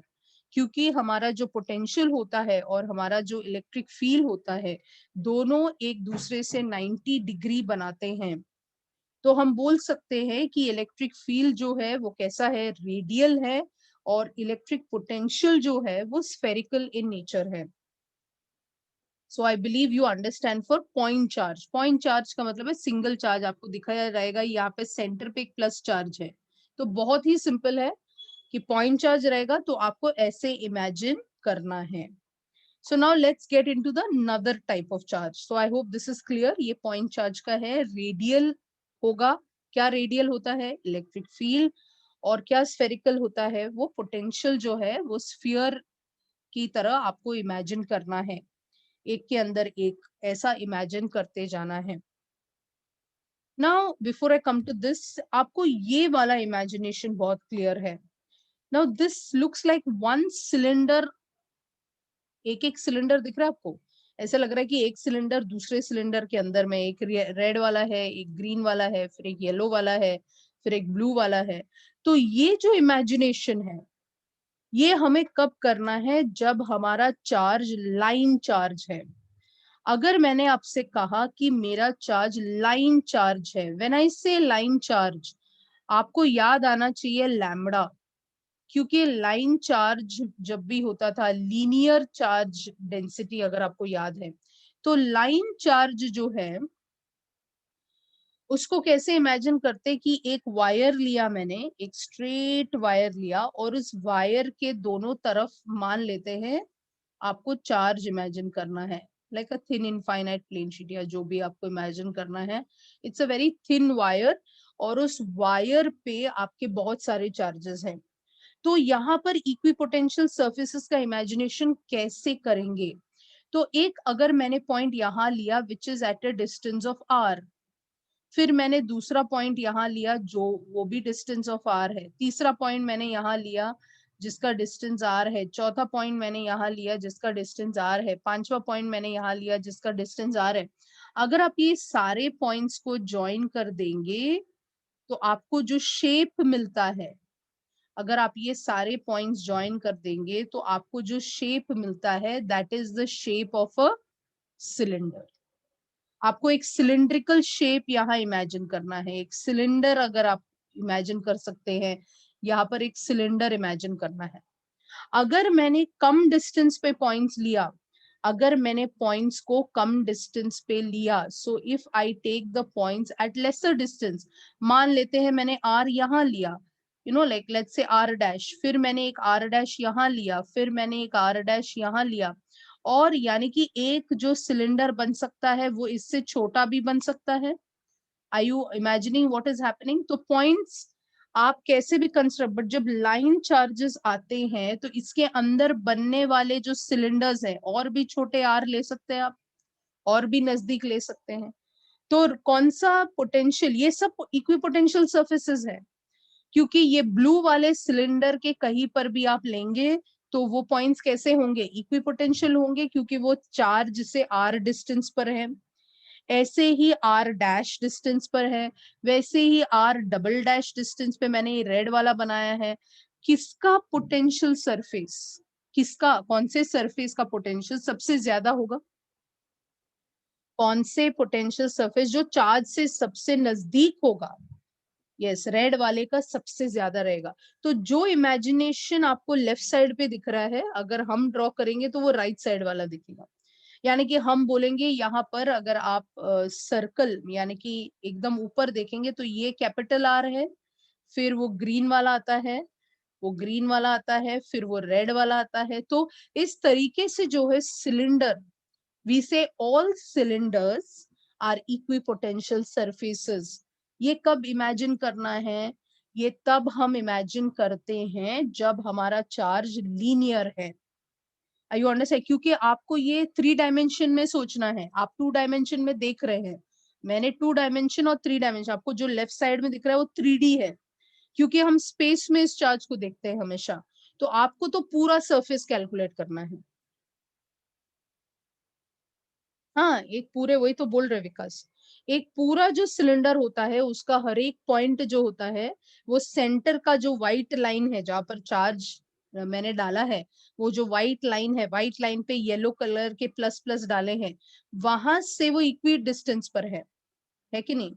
क्योंकि हमारा जो पोटेंशियल होता है और हमारा जो इलेक्ट्रिक फील्ड होता है दोनों एक दूसरे से 90 डिग्री बनाते हैं. तो हम बोल सकते हैं कि इलेक्ट्रिक फील्ड जो है वो कैसा है, रेडियल है, और इलेक्ट्रिक पोटेंशियल जो है वो स्फेरिकल इन नेचर है. So I believe you understand for point charge. Point charge का मतलब है सिंगल चार्ज. आपको दिखाया जाएगा यहाँ पे सेंटर पे एक प्लस चार्ज है. तो बहुत ही सिंपल है. कि पॉइंट चार्ज रहेगा तो आपको ऐसे इमेजिन करना है. So now let's get into the another type of charge. So I hope this is clear. ये point charge का है, radial होगा. क्या radial होता है? Electric field. और क्या spherical होता है? वो potential जो है वो sphere की तरह आपको imagine करना है. एक के अंदर एक ऐसा imagine करते जाना है. Now before I come to this, आपको ये वाला imagination बहुत clear है. Now this looks like one cylinder. एक एक सिलेंडर दिख रहा है आपको. ऐसा लग रहा है कि एक सिलेंडर दूसरे सिलेंडर के अंदर में, एक रेड वाला है, एक ग्रीन वाला है, फिर एक येलो वाला है, फिर एक ब्लू वाला है. तो ये जो इमेजिनेशन है ये हमें कब करना है? जब हमारा चार्ज लाइन चार्ज है. अगर मैंने आपसे कहा कि मेरा चार्ज लाइन चार्ज है, व्हेन आई से लाइन चार्ज, आपको याद आना चाहिए लैम्बडा. क्योंकि लाइन चार्ज जब भी होता था, लीनियर चार्ज डेंसिटी अगर आपको याद है, तो लाइन चार्ज जो है उसको कैसे इमेजिन करते कि एक वायर लिया मैंने, एक स्ट्रेट वायर लिया और उस वायर के दोनों तरफ मान लेते हैं आपको चार्ज इमेजिन करना है, like a thin infinite plane sheet या जो भी आपको इमेजिन करना है. It's a very thin wire और उस वायर पे आपके बहुत सारे चार्जेस हैं. तो यहाँ पर इक्विपोटेंशियल सर्फेसेस का इमेजिनेशन कैसे करेंगे? तो एक अगर मैंने पॉइंट यहाँ लिया which is at a distance of R, फिर मैंने दूसरा पॉइंट यहाँ लिया जो वो भी डिस्टेंस ऑफ आर है, तीसरा पॉइंट मैंने यहाँ लिया जिसका डिस्टेंस आर है, चौथा पॉइंट मैंने यहाँ लिया जिसका डिस्टेंस आर है, पांचवा पॉइंट मैंने यहाँ लिया जिसका डिस्टेंस आर है. अगर आप ये सारे पॉइंट्स को ज्वाइन कर देंगे तो आपको जो शेप मिलता है, अगर आप ये सारे पॉइंट्स ज्वाइन कर देंगे तो आपको जो शेप मिलता है that is the shape of a cylinder. आपको एक सिलिंड्रिकल शेप यहाँ इमेजिन करना है. एक सिलेंडर अगर आप इमेजिन कर सकते हैं, यहाँ पर एक सिलेंडर इमेजिन करना है. अगर मैंने कम डिस्टेंस पे पॉइंट्स लिया, अगर मैंने पॉइंट्स को कम डिस्टेंस पे लिया, so if I take the points at lesser distance, मान लेते हैं मैंने आर यहाँ लिया, you know like let's say R dash, फिर मैंने एक आर डैश यहाँ लिया, फिर मैंने एक आर डैश यहाँ लिया, और यानी कि एक जो सिलेंडर बन सकता है वो इससे छोटा भी बन सकता है. Are you imagining what is happening? तो पॉइंट्स आप कैसे भी कंस्ट्रक्ट, बट जब लाइन चार्जेस आते हैं तो इसके अंदर बनने वाले जो सिलेंडर्स हैं और भी छोटे आर ले सकते हैं आप, और भी नजदीक ले सकते हैं. तो कौन सा पोटेंशियल, ये सब इक्विपोटेंशियल सर्फेसेस है, क्योंकि ये ब्लू वाले सिलेंडर के कहीं पर भी आप लेंगे तो वो पॉइंट्स कैसे होंगे? इक्विपोटेंशियल होंगे, क्योंकि वो चार्ज से आर डिस्टेंस पर है. ऐसे ही आर डैश डिस्टेंस पर है, वैसे ही आर डबल डैश डिस्टेंस पे मैंने ये रेड वाला बनाया है. किसका पोटेंशियल सरफेस, किसका, कौन से सरफेस का पोटेंशियल सबसे ज्यादा होगा? कौन से पोटेंशियल सरफेस जो चार्ज से सबसे नजदीक होगा? यस, रेड वाले का सबसे ज्यादा रहेगा. तो जो इमेजिनेशन आपको लेफ्ट साइड पे दिख रहा है, अगर हम ड्रॉ करेंगे तो वो राइट साइड वाला दिखेगा. यानी कि हम बोलेंगे यहाँ पर अगर आप सर्कल यानी कि एकदम ऊपर देखेंगे तो ये कैपिटल आर है, फिर वो ग्रीन वाला आता है, वो ग्रीन वाला आता है, फिर वो रेड वाला आता है. तो इस तरीके से जो है cylinder, we say all cylinders are equipotential surfaces. ये कब इमेजिन करना है? ये तब हम इमेजिन करते हैं जब हमारा चार्ज लीनियर है. आई यू अंडरस्टैंड? क्योंकि आपको ये 3 डायमेंशन में सोचना है, आप 2 डायमेंशन में देख रहे हैं. मैंने 2 डायमेंशन और 3 डायमेंशन, आपको जो लेफ्ट साइड में दिख रहा है वो 3D है, क्योंकि हम स्पेस में इस चार्ज को देखते हैं हमेशा. तो आपको तो पूरा सरफेस कैलकुलेट करना है. हाँ, एक पूरे, वही तो बोल रहे विकास. एक पूरा जो सिलेंडर होता है उसका हर एक पॉइंट जो होता है, वो सेंटर का जो व्हाइट लाइन है जहां पर चार्ज मैंने डाला है, वो जो व्हाइट लाइन है, व्हाइट लाइन पे येलो कलर के प्लस प्लस डाले हैं, वहां से वो इक्वी डिस्टेंस पर है कि नहीं?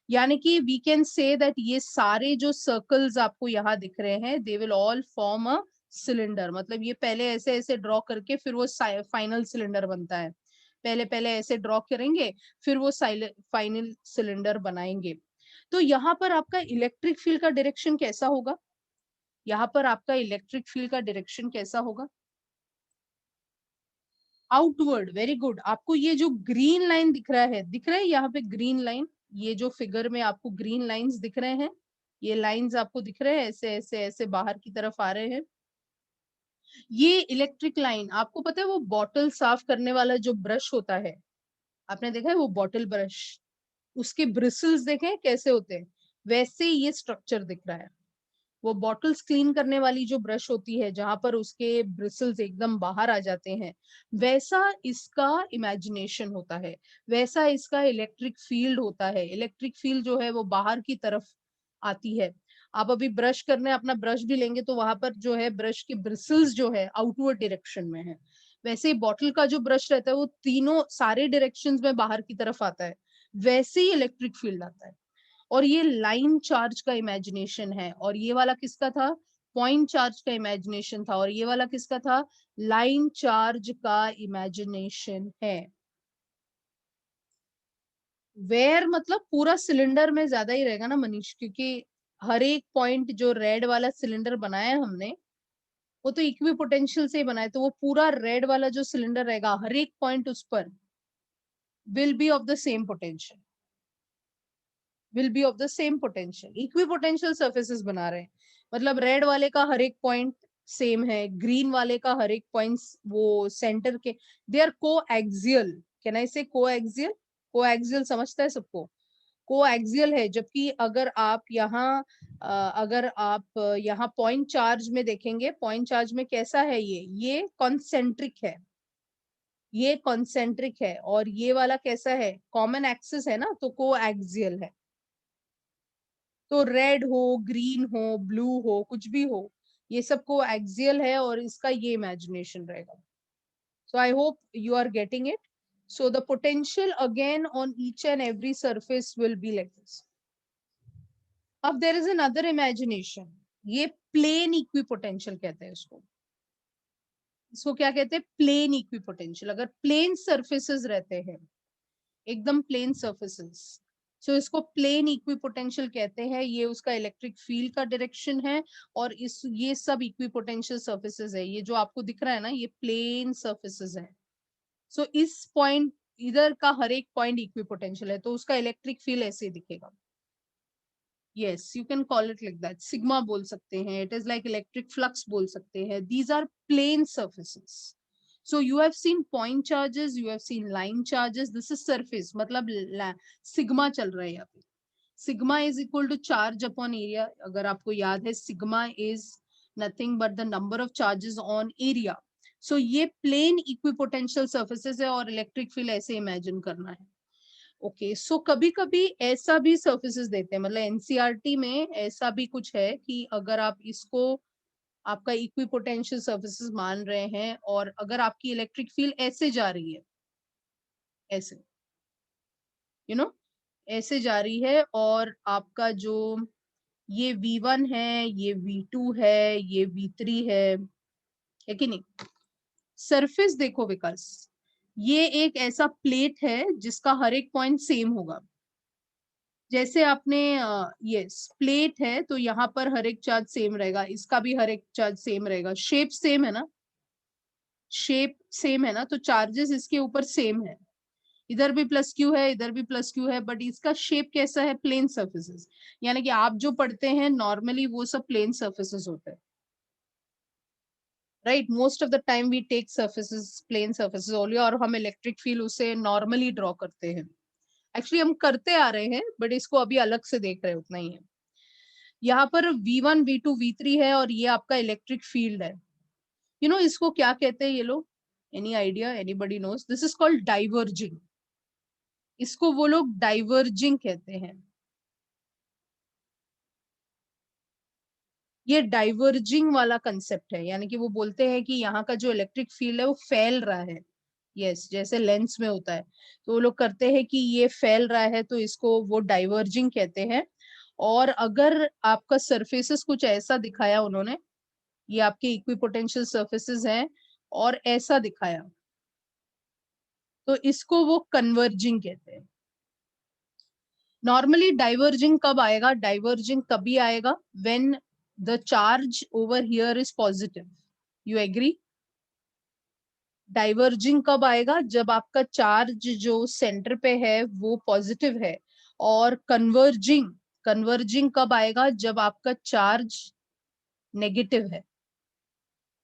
यानी कि वी कैन से दैट ये सारे जो सर्कल्स आपको यहाँ दिख रहे हैं they will all form a cylinder. मतलब ये पहले ऐसे ऐसे ड्रॉ करके फिर वो फाइनल सिलेंडर बनता है. पहले पहले ऐसे ड्रॉ करेंगे, फिर वो फाइनल सिलेंडर बनाएंगे. तो यहाँ पर आपका इलेक्ट्रिक फील्ड का डायरेक्शन कैसा होगा? यहाँ पर आपका इलेक्ट्रिक फील्ड का डायरेक्शन कैसा होगा? आउटवर्ड। Very good. आपको ये जो ग्रीन लाइन दिख रहा है यहाँ पे ग्रीन लाइन, ये जो फिगर में आपको ग्रीन लाइंस दिख रहे हैं, ये लाइंस आपको दिख रहे हैं, ऐसे ऐसे ऐसे बाहर की तरफ आ रहे हैं। ये इलेक्ट्रिक लाइन, आपको पता है वो बॉटल साफ करने वाला जो ब्रश होता है, आपने देखा है वो बॉटल ब्रश, उसके ब्रिसल्स देखे हैं कैसे होते हैं, वैसे ये स्ट्रक्चर दिख रहा है। वो बॉटल्स क्लीन करने वाली जो ब्रश होती है जहां पर उसके ब्रिसल्स एकदम बाहर आ जाते हैं, वैसा इसका इमेजिनेशन होता है, वैसा इसका इलेक्ट्रिक फील्ड होता है। इलेक्ट्रिक फील्ड जो है वो बाहर की तरफ आती है। आप अभी ब्रश करने अपना ब्रश भी लेंगे तो वहां पर जो है ब्रश के ब्रिसल्स जो है आउटवर्ड डायरेक्शन में है। वैसे ही बॉटल का जो ब्रश रहता है वो तीनों सारे डायरेक्शंस में बाहर की तरफ आता है, वैसे ही इलेक्ट्रिक फील्ड आता है। और ये लाइन चार्ज का इमेजिनेशन है, और ये वाला किसका था? पॉइंट चार्ज का इमेजिनेशन था, और ये वाला किसका था? लाइन चार्ज का इमेजिनेशन है। वेयर मतलब पूरा सिलेंडर में ज्यादा ही रहेगा ना मनीष, क्योंकि हर एक पॉइंट जो रेड वाला सिलेंडर बनाया है हमने, वो तो इक्वी पोटेंशियल से ही बनाया, तो वो पूरा रेड वाला जो सिलेंडर रहेगा हर एक पॉइंट उस पर will be of the same potential, will be of the same potential. Equi potential surfaces बना रहे हैं, मतलब रेड वाले का हर एक पॉइंट सेम है, ग्रीन वाले का हर एक पॉइंट वो सेंटर के, दे आर को एक्सियल। कैन आई से को एक्सियल? को एक्सियल समझता है सबको? को एक्सियल है, जबकि अगर आप यहाँ अगर आप यहाँ पॉइंट चार्ज में देखेंगे, पॉइंट चार्ज में कैसा है, ये कॉन्सेंट्रिक है, ये कॉन्सेंट्रिक है, और ये वाला कैसा है? कॉमन एक्सिस है ना, तो को एक्सियल है। तो रेड हो, ग्रीन हो, ब्लू हो, कुछ भी हो, ये सब को एक्सियल है, और इसका ये इमेजिनेशन रहेगा। So I hope you are getting it. So the potential again on each and every surface will be like this. अब देयर इज अनदर इमेजिनेशन, ये प्लेन इक्विपोटेंशियल कहते हैं इसको। इसको क्या कहते हैं? Plane equipotential. अगर प्लेन सरफेसेस रहते हैं, एकदम प्लेन सर्फेसेस, सो इसको प्लेन इक्विपोटेंशियल कहते हैं। ये उसका इलेक्ट्रिक फील्ड का डायरेक्शन है, और इस ये सब इक्विपोटेंशियल सर्फेसेस है। ये जो आपको दिख रहा है ना, ये प्लेन सर्फेसेस है। सो इस पॉइंट, इधर का हर एक पॉइंट इक्विपोटेंशियल है, तो उसका इलेक्ट्रिक फील्ड ऐसे दिखेगा। Yes, you can call it like that, sigma बोल सकते हैं, it is like electric flux बोल सकते हैं। These are plane surfaces. So you have seen point charges, you have seen line charges. This is surface, मतलब sigma चल रहा है यहाँ पे। Sigma is equal to charge upon area. अगर आपको याद है, sigma is nothing but the number of charges on area. So ये प्लेन इक्विपोटेंशियल सर्फेसेस है, और इलेक्ट्रिक फील्ड ऐसे इमेजिन करना है। ओके, सो कभी कभी ऐसा भी सर्फेसेस देते हैं, मतलब एनसीईआरटी में ऐसा भी कुछ है कि अगर आप इसको आपका इक्विपोटेंशियल सर्फेसेस मान रहे हैं, और अगर आपकी इलेक्ट्रिक फील्ड ऐसे जा रही है, ऐसे, यू नो, ऐसे जा रही है, और आपका जो ये V1 है, ये V2 है, ये V3 है कि नहीं? सरफेस देखो विकास, ये एक ऐसा प्लेट है जिसका हर एक पॉइंट सेम होगा। जैसे आपने यस, प्लेट है तो यहाँ पर हर एक चार्ज सेम रहेगा, इसका भी हर एक चार्ज सेम रहेगा, शेप सेम है ना, शेप सेम है ना, तो चार्जेस इसके ऊपर सेम है। इधर भी प्लस क्यू है, इधर भी प्लस क्यू है, बट इसका शेप कैसा है? Plane surfaces. यानी कि आप जो पढ़ते हैं नॉर्मली वो सब प्लेन सर्फेसेस होते हैं, right? Most of the time we take surfaces, plane surfaces only, और हम इलेक्ट्रिक फील्ड उसे नॉर्मली ड्रॉ करते हैं। एक्चुअली हम करते आ रहे हैं, बट इसको अभी अलग से देख रहे हैं, उतना ही है। यहाँ पर V1, V2, V3 है, और ये आपका इलेक्ट्रिक फील्ड है। यू नो इसको क्या कहते हैं ये लोग? Any idea? Anybody knows? This is called diverging. इसको वो लोग डाइवर्जिंग कहते हैं। ये डाइवर्जिंग वाला कंसेप्ट है, यानी कि वो बोलते हैं कि यहाँ का जो इलेक्ट्रिक फील्ड है वो फैल रहा है। यस, जैसे लेंस में होता है, तो वो लोग करते हैं कि ये फैल रहा है, तो इसको वो डाइवर्जिंग कहते हैं। और अगर आपका सरफेसेस कुछ ऐसा दिखाया उन्होंने, ये आपके इक्विपोटेंशियल सर्फेसेस हैं, और ऐसा दिखाया, तो इसको वो कन्वर्जिंग कहते हैं। नॉर्मली डाइवर्जिंग कब आएगा? डाइवर्जिंग तभी आएगा when the charge over here is positive. You agree? Diverging कब आएगा? जब आपका चार्ज जो सेंटर पे है वो पॉजिटिव है, और कन्वर्जिंग कन्वर्जिंग कब आएगा? जब आपका चार्ज नेगेटिव है।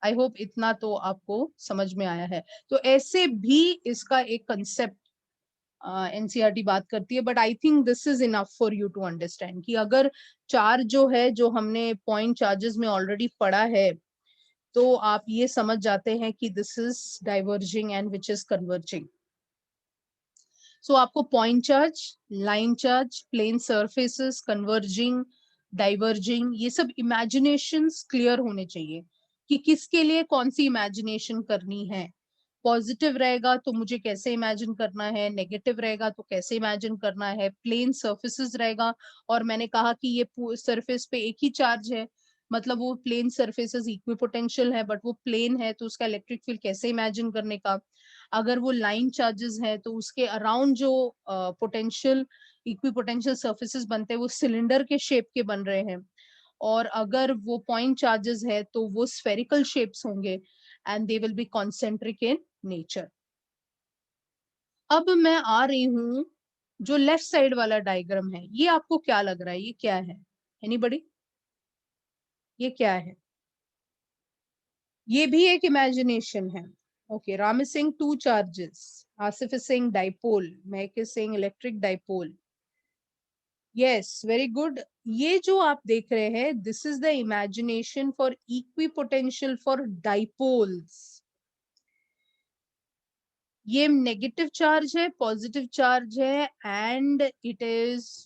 आई होप इतना तो आपको समझ में आया है। तो ऐसे भी इसका एक कंसेप्ट एनसीईआरटी बात करती है, but I think this is enough for you to understand कि अगर चार्ज जो है, जो हमने पॉइंट चार्जेस में ऑलरेडी पढ़ा है, तो आप ये समझ जाते हैं कि this is diverging and which is converging. So आपको point charge, line charge, plane surfaces, converging, diverging, ये सब इमेजिनेशंस क्लियर होने चाहिए कि किसके लिए कौन सी इमेजिनेशन करनी है। पॉजिटिव रहेगा तो मुझे कैसे इमेजिन करना है, नेगेटिव रहेगा तो कैसे इमेजिन करना है, प्लेन सरफेसेस रहेगा और मैंने कहा कि ये सरफेस पे एक ही चार्ज है, मतलब वो प्लेन सरफेसेस इक्विपोटेंशियल है, बट वो प्लेन है, तो उसका इलेक्ट्रिक फील्ड कैसे इमेजिन करने का। अगर वो लाइन चार्जेस है तो उसके अराउंड जो पोटेंशियल इक्विपोटेंशियल सरफेसेस बनते हैं वो सिलेंडर के शेप के बन रहे हैं, और अगर वो पॉइंट चार्जेस है तो वो स्फेरिकल शेप्स होंगे and they will be concentric in nature. अब मैं आ रही हूं, जो लेफ्ट साइड वाला डायग्राम है, ये आपको क्या लग रहा है? ये क्या है? एनीबॉडी? ये क्या है? ये भी एक इमेजिनेशन है। Okay, Ram is saying two charges, Asif is saying dipole, Mehak is saying electric dipole. Yes, very good. ये जो आप देख रहे हैं, this is the imagination for equipotential for dipoles. ये नेगेटिव चार्ज है, पॉजिटिव चार्ज है, एंड इट इज,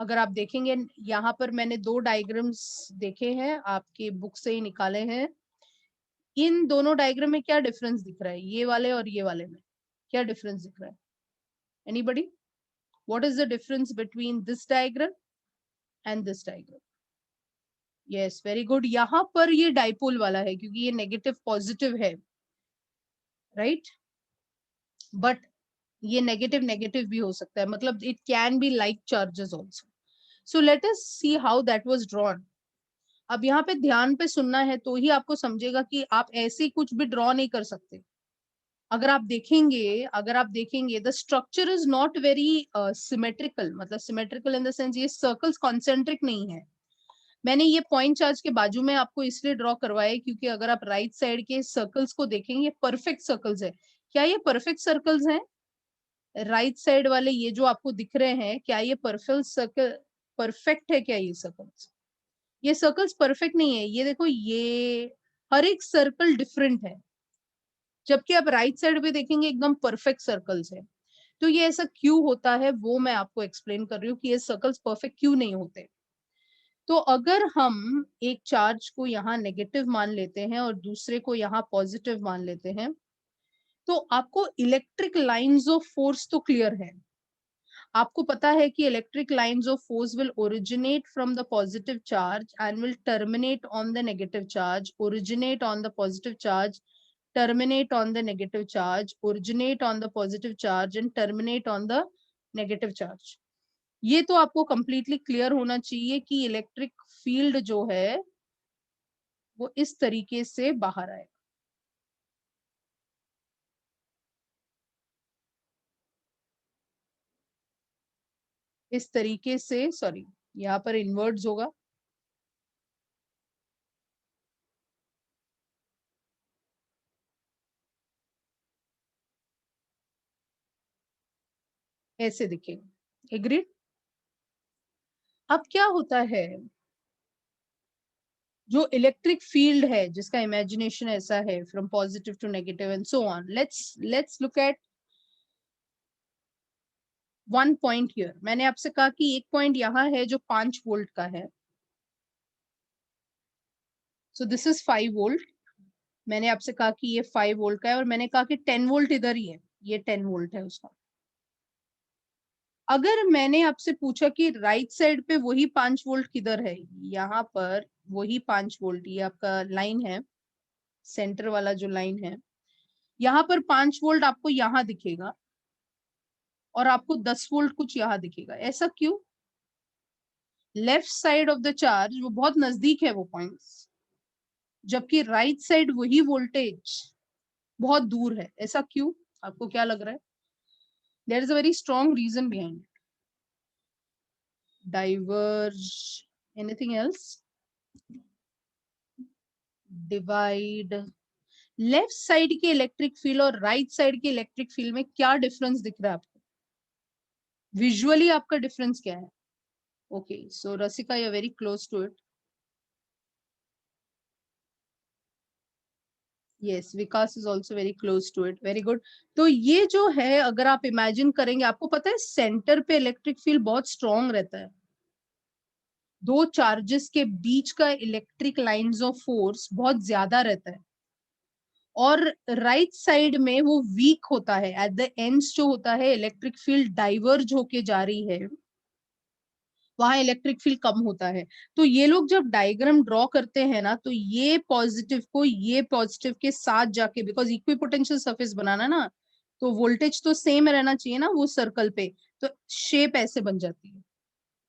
अगर आप देखेंगे यहाँ पर मैंने दो डायग्राम्स देखे हैं, आपकी बुक से ही निकाले हैं। इन दोनों डायग्राम में क्या डिफरेंस दिख रहा है? ये वाले और ये वाले में क्या डिफरेंस दिख रहा है? Anybody? What is the difference between this diagram and this diagram? Yes, very good. यहाँ पर ये डाइपोल वाला है क्योंकि ये नेगेटिव पॉजिटिव है, राइट? बट ये नेगेटिव नेगेटिव भी हो सकता है, मतलब it can be like charges also. So let us see how that was drawn. अब यहाँ पे ध्यान पे सुनना है तो ही आपको समझेगा कि आप ऐसे कुछ भी ड्रॉ नहीं कर सकते। अगर आप देखेंगे the structure is not very symmetrical, मतलब सिमेट्रिकल इन द सेंस ये सर्कल्स कॉन्सेंट्रिक नहीं है। मैंने ये पॉइंट चार्ज के बाजू में आपको इसलिए ड्रॉ करवाया क्योंकि अगर आप राइट साइड के सर्कल्स को देखेंगे, ये परफेक्ट सर्कल्स है। क्या ये परफेक्ट सर्कल्स हैं? राइट साइड वाले ये जो आपको दिख रहे हैं, क्या ये परफेक्ट सर्कल, परफेक्ट है क्या ये सर्कल्स? ये सर्कल्स परफेक्ट नहीं है। ये देखो, ये हर एक सर्कल डिफरेंट है, जबकि आप राइट साइड पे देखेंगे एकदम परफेक्ट सर्कल्स है। तो ये ऐसा क्यों होता है वो मैं आपको एक्सप्लेन कर रही हूँ कि ये सर्कल्स परफेक्ट क्यों नहीं होते। तो अगर हम एक चार्ज को यहाँ नेगेटिव मान लेते हैं और दूसरे को यहाँ पॉजिटिव मान लेते हैं, तो आपको इलेक्ट्रिक लाइंस ऑफ फोर्स तो क्लियर है। आपको पता है कि electric lines of force will originate from the positive charge and will terminate on the negative charge, originate on the positive charge, terminate on the negative charge, originate on the positive charge and terminate on the negative charge। ये तो आपको completely clear होना चाहिए कि electric field जो है वो इस तरीके से बाहर आएगा। इस तरीके से, सॉरी, यहाँ पर इनवर्ट्स होगा, ऐसे दिखेगा। एग्रीड? अब क्या होता है, जो इलेक्ट्रिक फील्ड है जिसका इमेजिनेशन ऐसा है from positive to negative and so on, let's look at one point here. मैंने आपसे कहा कि एक पॉइंट यहाँ है जो 5 वोल्ट का है। सो दिस इज 5 वोल्ट। मैंने आपसे कहा कि ये 5 वोल्ट का है और मैंने कहा कि 10 वोल्ट इधर ही है, ये 10 वोल्ट है उसका। अगर मैंने आपसे पूछा कि राइट साइड पे वही 5 वोल्ट किधर है, यहाँ पर वही 5 वोल्ट, ये आपका लाइन है, सेंटर वाला जो लाइन है, यहाँ पर 5 वोल्ट आपको यहाँ दिखेगा और आपको 10 वोल्ट कुछ यहाँ दिखेगा। ऐसा क्यों? Left side of the charge वो बहुत नजदीक है वो पॉइंट्स, जबकि राइट साइड वही वोल्टेज बहुत दूर है। ऐसा क्यों? आपको क्या लग रहा है? There is a very strong reason behind it. Diverge, anything else? Divide. Left side के इलेक्ट्रिक फील्ड और राइट साइड के इलेक्ट्रिक फील्ड में क्या डिफरेंस दिख रहा है आपको? विजुअली आपका डिफरेंस क्या है? Okay, so Rasika, you are very close to it. Yes, Vikas is also very close to it, very good. तो ये जो है, अगर आप इमेजिन करेंगे, आपको पता है सेंटर पे इलेक्ट्रिक फील्ड बहुत स्ट्रॉन्ग रहता है। दो चार्जेस के बीच का इलेक्ट्रिक लाइंस ऑफ फोर्स बहुत ज्यादा रहता है, और राइट साइड में वो वीक होता है। एट द एंड्स जो होता है, इलेक्ट्रिक फील्ड डाइवर्ज होके जा रही है, वहां इलेक्ट्रिक फील्ड कम होता है। तो ये लोग जब डायग्राम ड्रॉ करते हैं ना, तो ये पॉजिटिव को ये पॉजिटिव के साथ जाके, बिकॉज इक्विपोटेंशियल सरफेस बनाना ना, तो वोल्टेज तो सेम रहना चाहिए ना वो सर्कल पे, तो शेप ऐसे बन जाती है।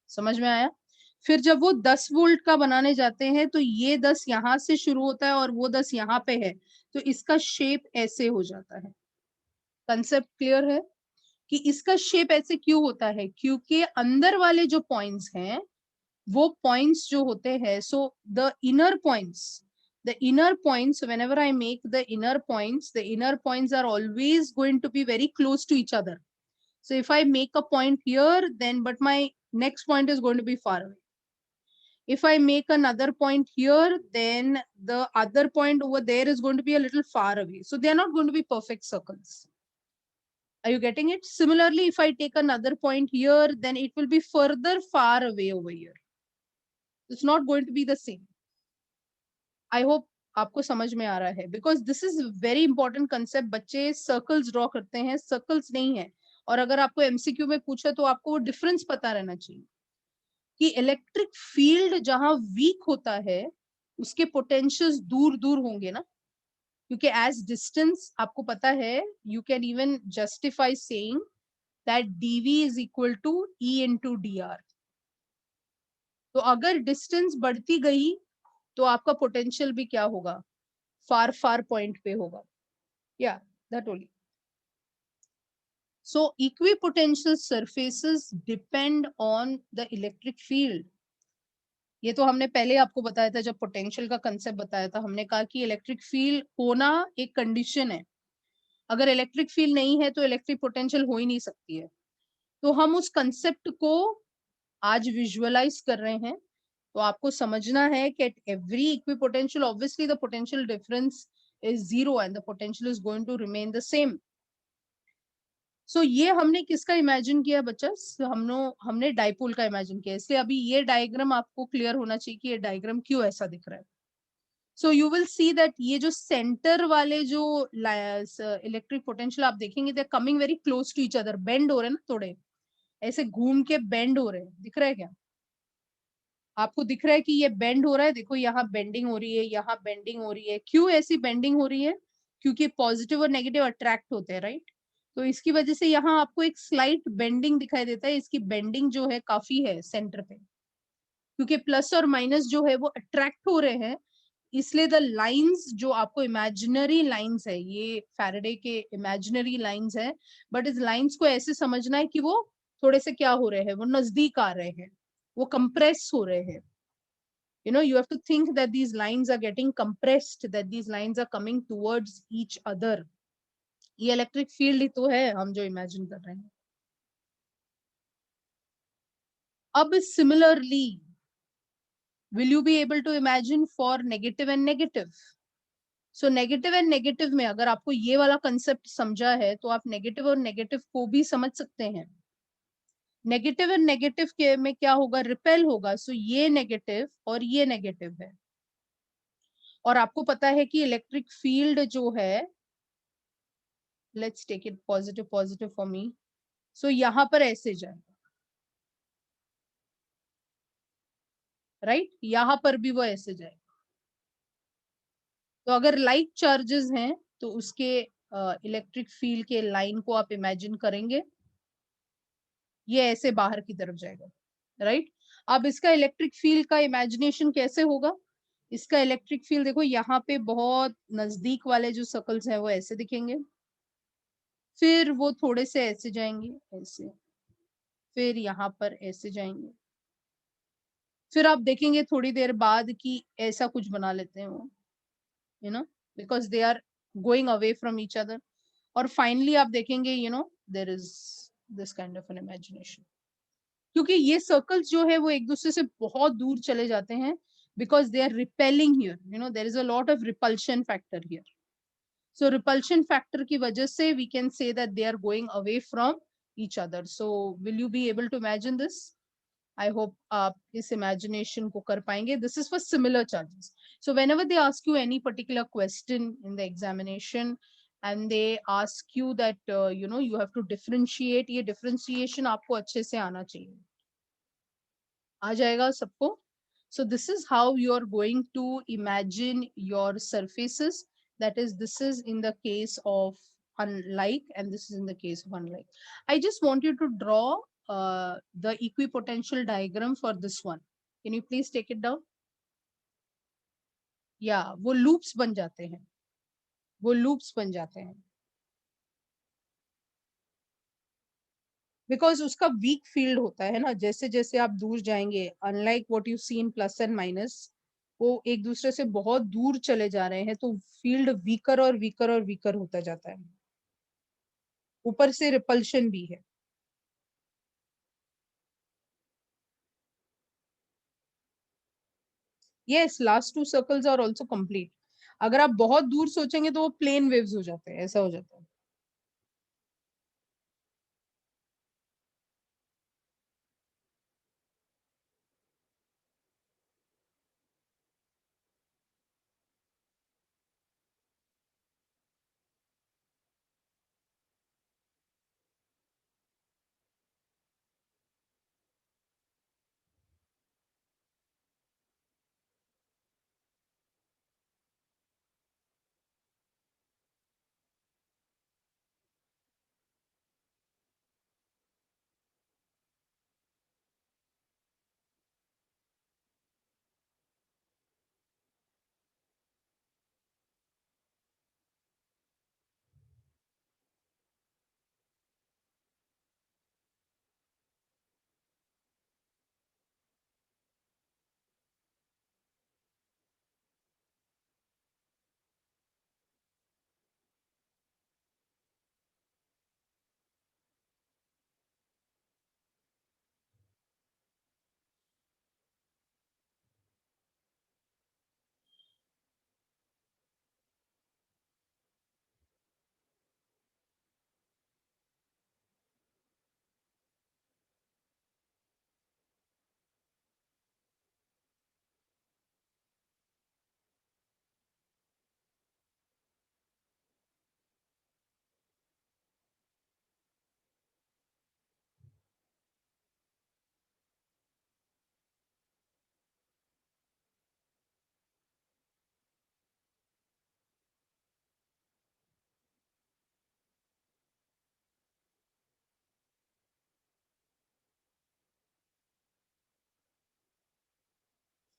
समझ में आया? फिर जब वो 10 वोल्ट का बनाने जाते हैं, तो ये 10 यहां से शुरू होता है और वो 10 यहाँ पे है, तो इसका शेप ऐसे हो जाता है। कंसेप्ट क्लियर है कि इसका शेप ऐसे क्यों होता है? क्योंकि अंदर वाले जो पॉइंट्स हैं, वो पॉइंट्स जो होते हैं, सो the inner points, whenever I make the inner points are always going to be very close to each other. So if I make a point here, then but my next point is going to be far away. If I make another point here, then the other point over there is going to be a little far away. So they are not going to be perfect circles. Are you getting it? Similarly, if I take another point here, then it will be further far away over here. It's not going to be the same. I hope आपको समझ में आ रहा है, because this is very important concept. बच्चे circles draw करते हैं, circles नहीं है, और अगर आपको एमसीक्यू में पूछा तो आपको वो डिफरेंस पता रहना चाहिए कि इलेक्ट्रिक फील्ड जहां वीक होता है, उसके पोटेंशियल्स दूर दूर होंगे ना, क्योंकि एज डिस्टेंस आपको पता है, you can even justify saying that DV is equal to E into D R. तो अगर डिस्टेंस बढ़ती गई, तो आपका पोटेंशियल भी क्या होगा? फार फार पॉइंट पे होगा। या that only. So equipotential surfaces depend on the electric field. ये तो हमने पहले आपको बताया था, जब पोटेंशियल का कंसेप्ट बताया था, हमने कहा कि इलेक्ट्रिक फील्ड होना एक कंडीशन है। अगर इलेक्ट्रिक फील्ड नहीं है तो इलेक्ट्रिक पोटेंशियल हो ही नहीं सकती है। तो हम उस कंसेप्ट को आज विजुअलाइज कर रहे हैं। तो आपको समझना है कि at every equipotential, obviously the potential difference is zero and the potential is going to remain the same. So ये हमने किसका इमेजिन किया बच्चा? हमने डाइपोल का इमेजिन किया, इसलिए अभी ये डायग्राम आपको क्लियर होना चाहिए कि ये डायग्राम क्यों ऐसा दिख रहा है। So you will see that ये जो सेंटर वाले जो इलेक्ट्रिक पोटेंशियल आप देखेंगे, they coming very close to each other, bend हो रहे हैं ना, थोड़े ऐसे घूम के बेंड हो रहे हैं। दिख रहा है क्या आपको? दिख रहा है कि ये बेंड हो रहा है? देखो यहाँ बेंडिंग हो रही है, यहाँ बेंडिंग हो रही है। क्यों ऐसी बेंडिंग हो रही है? क्योंकि पॉजिटिव और नेगेटिव अट्रैक्ट होते हैं, राइट? तो इसकी वजह से यहाँ आपको एक स्लाइट बेंडिंग दिखाई देता है। इसकी बेंडिंग जो है काफी है सेंटर पे, क्योंकि प्लस और माइनस जो है वो अट्रैक्ट हो रहे हैं। इसलिए द लाइंस जो आपको इमेजिनरी लाइंस है, ये फैराडे के इमेजिनरी लाइंस है, बट इस लाइंस को ऐसे समझना है कि वो थोड़े से क्या हो रहे हैं, वो नजदीक आ रहे हैं, वो कंप्रेस हो रहे हैं। You have to think that these lines are getting compressed, that these lines are coming towards each other. ये इलेक्ट्रिक फील्ड ही तो है हम जो इमेजिन कर रहे हैं। अब similarly, will you be able to imagine for negative and negative? So negative and negative में अगर आपको ये वाला कंसेप्ट समझा है, तो आप नेगेटिव और नेगेटिव को भी समझ सकते हैं। नेगेटिव एंड नेगेटिव के में क्या होगा? रिपेल होगा। सो ये नेगेटिव और ये नेगेटिव है, और आपको पता है कि इलेक्ट्रिक फील्ड जो है, let's take it positive positive for me, so यहाँ पर ऐसे जाएगा, राइट? यहाँ पर भी वो ऐसे जाएगा। तो अगर लाइक चार्जेस हैं, तो उसके इलेक्ट्रिक फील्ड के लाइन को आप इमेजिन करेंगे, ये ऐसे बाहर की तरफ जाएगा, राइट? अब इसका इलेक्ट्रिक फील्ड का इमेजिनेशन कैसे होगा? इसका इलेक्ट्रिक फील्ड देखो यहाँ पे बहुत नजदीक वाले जो सर्कल्स हैं वो ऐसे दिखेंगे, फिर वो थोड़े से ऐसे जाएंगे, ऐसे, फिर यहाँ पर ऐसे जाएंगे, फिर आप देखेंगे थोड़ी देर बाद कि ऐसा कुछ बना लेते हैं वो, you know, because they are going away from each other, और फाइनली आप देखेंगे there is this kind of an imagination, क्योंकि ये सर्कल्स जो है वो एक दूसरे से बहुत दूर चले जाते हैं, because they are repelling here, there is a lot of repulsion factor here. So repulsion factor की वजह से we can say that they are going away from each other. So will you be able to imagine this? I hope आप इस imagination को कर पाएंगे. This is for similar charges. So whenever they ask you any particular question in the examination and they ask you that you have to differentiate, ये differentiation आपको अच्छे से आना चाहिए. आ जाएगा सबको? So this is how you are going to imagine your surfaces. That is, this is in the case of unlike, and this is in the case of unlike. I just want you to draw the equipotential diagram for this one. Can you please take it down? Yeah, वो loops बन जाते हैं. वो loops बन जाते हैं. Because उसका weak field होता है ना, जैसे जैसे आप दूर जाएंगे, unlike what you see in plus and minus, वो एक दूसरे से बहुत दूर चले जा रहे हैं, तो फील्ड वीकर और वीकर और वीकर होता जाता है, ऊपर से रिपल्शन भी है. Yes, last two circles are also complete. अगर आप बहुत दूर सोचेंगे तो वो प्लेन वेव्स हो जाते हैं, ऐसा हो जाता है.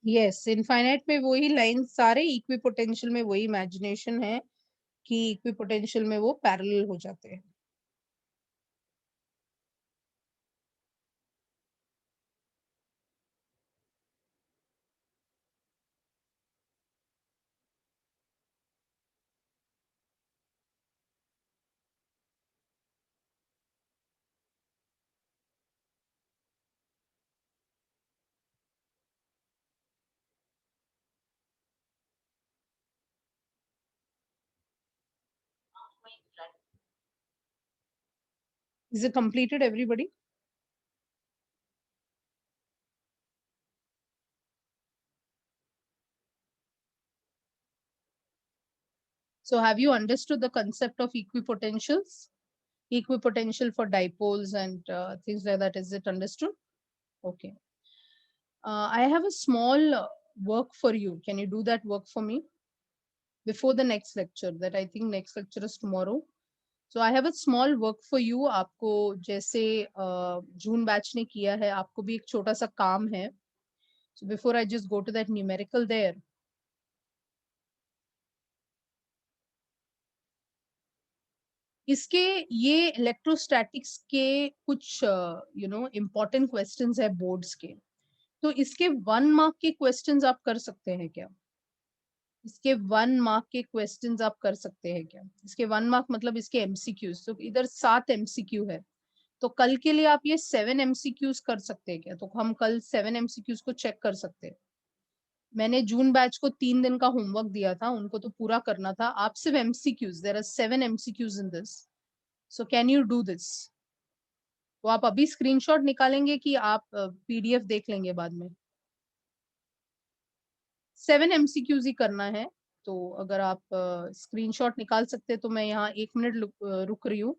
यस, इनफाइनाइट में वही लाइन, सारे इक्विपोटेंशियल में वही इमेजिनेशन है कि इक्विपोटेंशियल में वो पैरेलल हो जाते हैं. Is it completed, everybody? So have you understood the concept of equipotentials? Equipotential for dipoles and things like that. Is it understood? Okay. I have a small work for you. Can you do that work for me before the next lecture? That I think next lecture is tomorrow. So I have a small work for you. आपको जैसे जून batch ने किया है, आपको भी एक छोटा सा काम है. So before I just go to that numerical there, इसके ये इलेक्ट्रोस्टैटिक्स के कुछ इम्पोर्टेंट क्वेश्चंस है बोर्ड्स के, तो इसके 1 मार्क के क्वेश्चंस आप कर सकते हैं क्या? इसके 1 मार्क के क्वेश्चंस आप कर सकते हैं क्या? इसके 1 मार्क मतलब इसके एमसीक्यूज, तो इधर 7 एमसीक्यू है, तो कल के लिए आप ये 7 एमसीक्यूज कर सकते हैं क्या? तो हम कल 7 एमसीक्यूज को चेक कर सकते हैं। मैंने जून बैच को 3 दिन का होमवर्क दिया था, उनको तो पूरा करना था। आप सिर्फ MCQs, there are 7 MCQs in this, so can you do this? तो आप अभी स्क्रीनशॉट निकालेंगे कि आप पीडीएफ देख लेंगे बाद में? 7 एमसीक्यूज ही करना है, तो अगर आप स्क्रीनशॉट निकाल सकते हैं तो मैं यहाँ 1 मिनट रुक रही हूँ।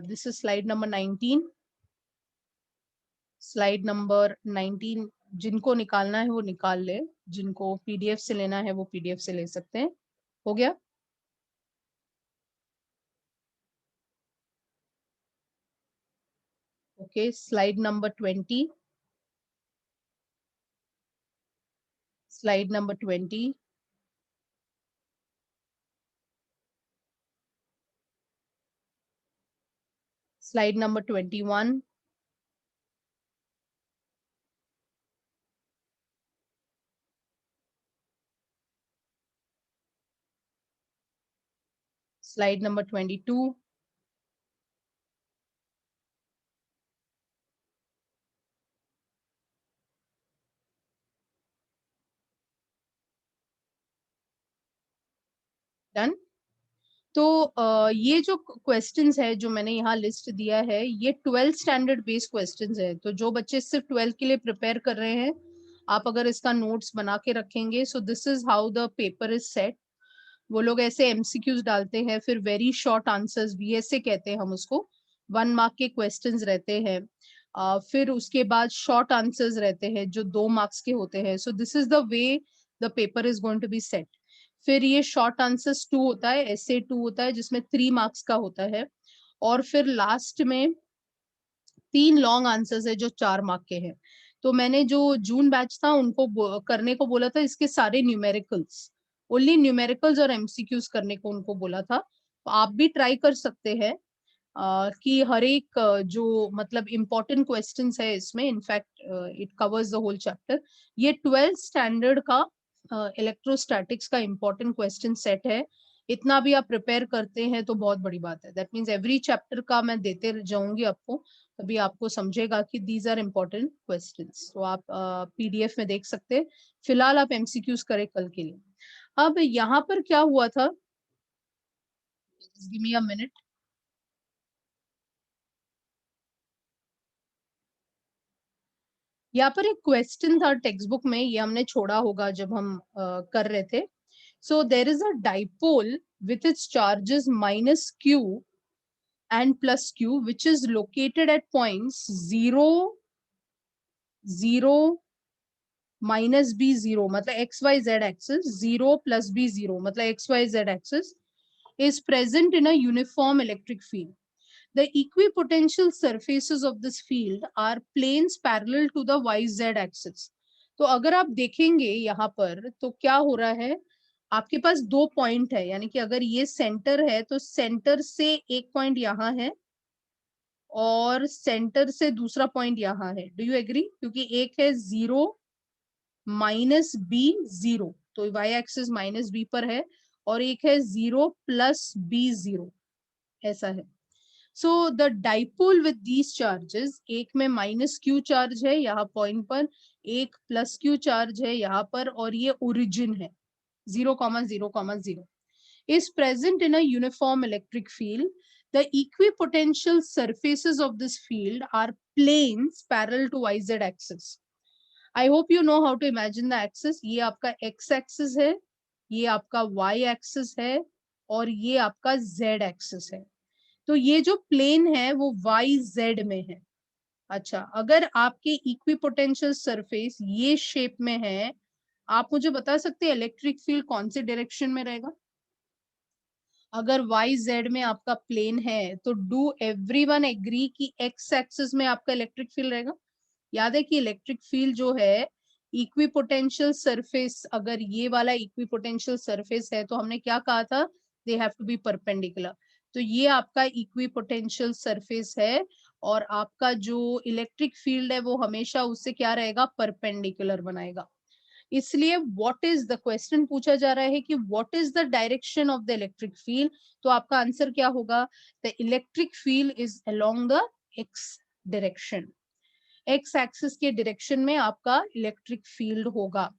This is slide number 19। Slide number 19 जिनको निकालना है वो निकाल ले, जिनको पीडीएफ से लेना है वो पीडीएफ से ले सकते हैं। हो गया? Okay, slide number 20। Slide number 20। Slide number 21। Slide number 22। Done. तो ये जो क्वेश्चंस है जो मैंने यहाँ लिस्ट दिया है, ये 12th स्टैंडर्ड बेस्ड क्वेश्चंस है। तो जो बच्चे सिर्फ 12th के लिए प्रिपेयर कर रहे हैं, आप अगर इसका नोट्स बना के रखेंगे, सो this is how the paper is set. वो लोग ऐसे एमसीक्यूज डालते हैं, फिर वेरी शॉर्ट आंसर्स, वीएसए कहते हैं हम उसको, 1 मार्क के क्वेश्चंस रहते हैं। फिर उसके बाद शॉर्ट आंसर्स रहते हैं जो 2 मार्क्स के होते हैं। So this is the way the paper is going to be set. फिर ये शॉर्ट आंसर्स 2 होता है, एसे 2 होता है जिसमें 3 मार्क्स का होता है, और फिर लास्ट में 3 लॉन्ग आंसर्स है जो 4 मार्क के हैं। तो मैंने जो जून बैच था उनको करने को बोला था इसके सारे न्यूमेरिकल्स, ओनली न्यूमेरिकल्स और एमसीक्यूज करने को उनको बोला था। तो आप भी ट्राई कर सकते हैं कि हर एक जो मतलब इम्पोर्टेंट क्वेश्चंस है इसमें, in fact it covers the whole chapter. ये 12th स्टैंडर्ड का इलेक्ट्रोस्टैटिक्स का इम्पोर्टेंट क्वेश्चन सेट है। इतना भी आप प्रिपेयर करते हैं तो बहुत बड़ी बात है। दैट मीन्स एवरी चैप्टर का मैं देते जाऊंगी आपको, तभी आपको समझेगा कि दीज आर इम्पोर्टेंट क्वेश्चंस। तो आप पीडीएफ में देख सकते हैं। फिलहाल आप एमसीक्यूज करें कल के लिए। अब यहाँ पर क्या हुआ था, गिव मी अ मिनट। यहाँ पर एक क्वेश्चन था टेक्स्ट बुक में, ये हमने छोड़ा होगा जब हम कर रहे थे। So there is a dipole with its charges minus q and plus q, which is located at points 0, 0, minus b 0, मतलब x y z axis, 0 plus b 0, मतलब x y z axis, is present in a uniform electric field. The equipotential surfaces of this field are planes parallel to the yz axis. तो अगर आप देखेंगे यहाँ पर तो क्या हो रहा है, आपके पास 2 पॉइंट है, यानी कि अगर ये सेंटर है तो सेंटर से एक पॉइंट यहाँ है और सेंटर से दूसरा पॉइंट यहाँ है। Do you agree? क्योंकि एक है 0 माइनस बी 0, तो वाई एक्सिस माइनस बी पर है, और एक है 0 प्लस बी 0, ऐसा है। So the dipole with these charges, एक में माइनस क्यू चार्ज है यहाँ पॉइंट पर, एक प्लस क्यू चार्ज है यहाँ पर, और ये ओरिजिन है 0,0,0, is present in a uniform electric field. The equipotential surfaces of this field are planes parallel to YZ axis. I hope you know how to imagine the axis. ये आपका x axis है, ये आपका y axis है, और ये आपका z axis है। तो ये जो प्लेन है वो YZ में है। अच्छा, अगर आपके इक्विपोटेंशियल सरफेस ये शेप में है, आप मुझे बता सकते हैं इलेक्ट्रिक फील्ड कौन से डायरेक्शन में रहेगा? अगर वाई जेड में आपका प्लेन है तो डू एवरीवन एग्री कि एक्स एक्सिस में आपका इलेक्ट्रिक फील्ड रहेगा? याद है कि इलेक्ट्रिक फील्ड जो है इक्विपोटेंशियल सरफेस, अगर ये वाला इक्विपोटेंशियल सरफेस है तो हमने क्या कहा था, they have to be perpendicular. तो ये आपका इक्विपोटेंशियल सरफेस है और आपका जो इलेक्ट्रिक फील्ड है वो हमेशा उससे क्या रहेगा, परपेंडिकुलर बनाएगा। इसलिए व्हाट इज द क्वेश्चन पूछा जा रहा है कि what is the direction of the electric field, तो आपका आंसर क्या होगा, the electric field is along the x direction. X axis के डायरेक्शन में आपका इलेक्ट्रिक फील्ड होगा।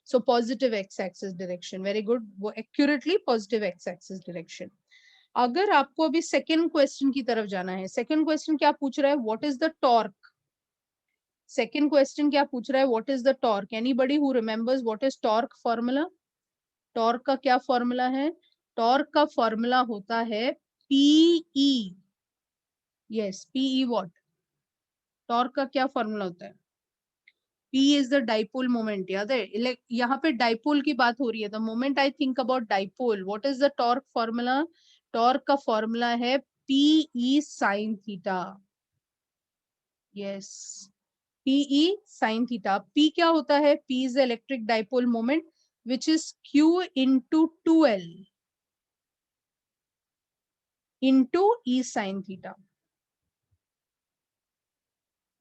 So positive x axis direction, very good, वो accurately positive x axis direction. अगर आपको अभी सेकंड क्वेश्चन की तरफ जाना है, सेकंड क्वेश्चन क्या पूछ रहा है, what is the torque. Second question क्या पूछ रहा है, what is the torque, anybody who remembers what is torque formula. Torque का क्या फॉर्मूला है, टॉर्क का फॉर्मूला होता है PE, yes PE what, torque का क्या फॉर्मूला होता है, P is the dipole moment, याद है, यहाँ पे डाइपोल की बात हो रही है, the moment I think about dipole, what is the torque formula, torque का फॉर्मूला है Pe sin theta, yes Pe sin theta. P क्या होता है, P is the electric dipole moment which is Q into 2L into E sin theta,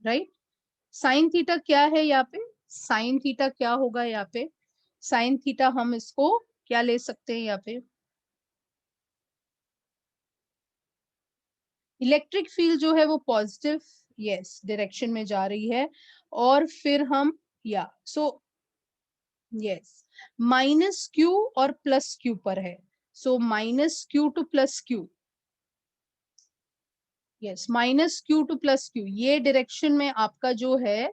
right. Sine theta क्या है यहाँ पे, sine theta क्या होगा यहाँ पे, साइन थीटा हम इसको क्या ले सकते हैं यहाँ पे, इलेक्ट्रिक फील्ड जो है वो पॉजिटिव यस डायरेक्शन में जा रही है, और फिर हम या सो यस माइनस क्यू और प्लस क्यू पर है, सो minus Q two plus Q, yes minus Q two plus Q, ये डायरेक्शन में आपका जो है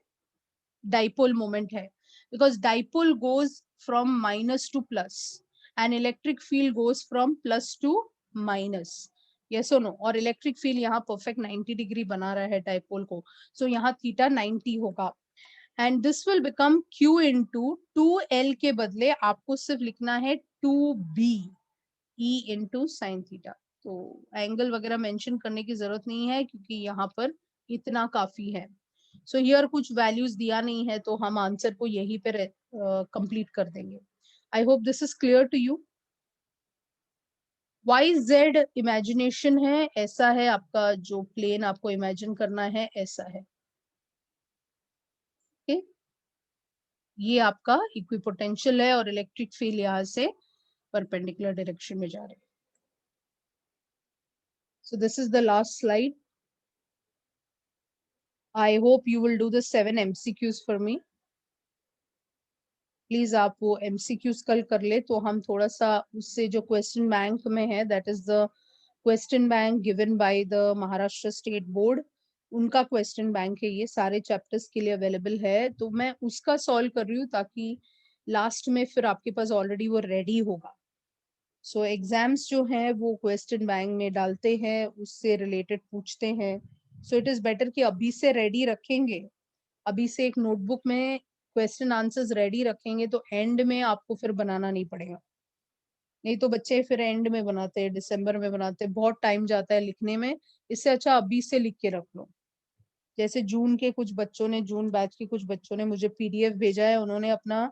डाइपोल मोमेंट है, because dipole goes from minus two plus and electric field goes from plus two minus, yes और no, और electric field यहाँ perfect 90 degree बना रहा है डाइपोल को, सो यहाँ थीटा 90 होगा and this will become q into 2l, के बदले आपको सिर्फ लिखना है 2b e into sine theta. तो एंगल वगैरह मेंशन करने की जरूरत नहीं है क्योंकि यहाँ पर इतना काफी है। सो हियर कुछ वैल्यूज दिया नहीं है तो हम आंसर को यहीं पे कंप्लीट कर देंगे। I hope this is clear to you. Y Z imagination है, ऐसा है आपका जो प्लेन आपको इमेजिन करना है, ऐसा है, okay? ये आपका इक्विपोटेंशियल है और इलेक्ट्रिक फील्ड यहाँ से परपेंडिकुलर डायरेक्शन में जा रहे हैं। So this is the last slide. I hope you will do the 7 MCQs for me. Please आप वो MCQs कल कर ले तो हम थोड़ा सा उससे जो क्वेश्चन बैंक में है, that is the question bank given by the Maharashtra state board, उनका क्वेश्चन बैंक है, ये सारे चैप्टर्स के लिए अवेलेबल है, तो मैं उसका सॉल्व कर रही हूँ ताकि लास्ट में फिर आपके पास ऑलरेडी वो रेडी होगा। सो एग्जाम्स जो हैं वो क्वेश्चन बैंक में डालते हैं, उससे रिलेटेड पूछते हैं, सो इट इज बेटर कि अभी से रेडी रखेंगे, अभी से एक नोटबुक में क्वेश्चन आंसर्स रेडी रखेंगे तो एंड में आपको फिर बनाना नहीं पड़ेगा। नहीं तो बच्चे फिर एंड में बनाते हैं, दिसंबर में बनाते हैं, बहुत टाइम जाता है लिखने में, इससे अच्छा अभी से लिख के रख लो। जैसे जून के कुछ बच्चों ने, जून बैच के कुछ बच्चों ने मुझे PDF भेजा है, उन्होंने अपना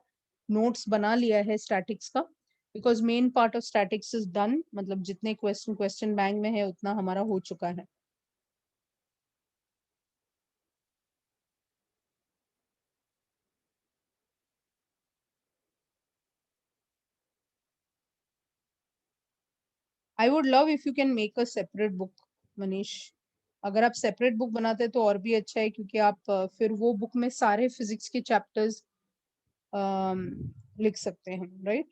नोट्स बना लिया है स्टैटिक्स का, because main part of statics is done, मतलब जितने क्वेश्चन बैंक में है उतना हमारा हो चुका है। I would love if you can make a separate book, Manish, अगर आप सेपरेट बुक बनाते तो और भी अच्छा है, क्योंकि आप फिर वो बुक में सारे फिजिक्स के चैप्टर्स लिख सकते हैं, right.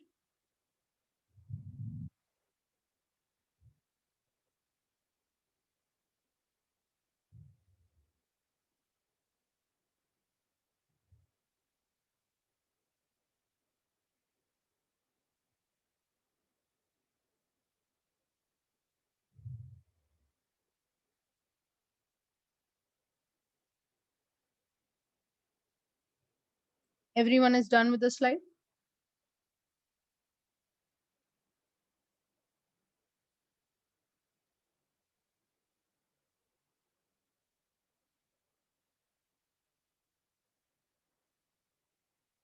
Everyone is done with the slide?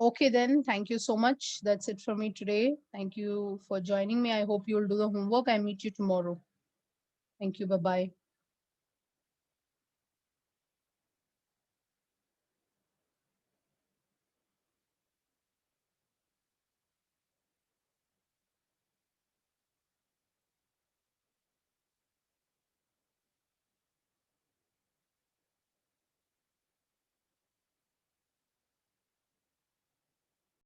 Okay, then. Thank you so much. That's it from me today. Thank you for joining me. I hope you'll do the homework. I meet you tomorrow. Thank you. Bye bye.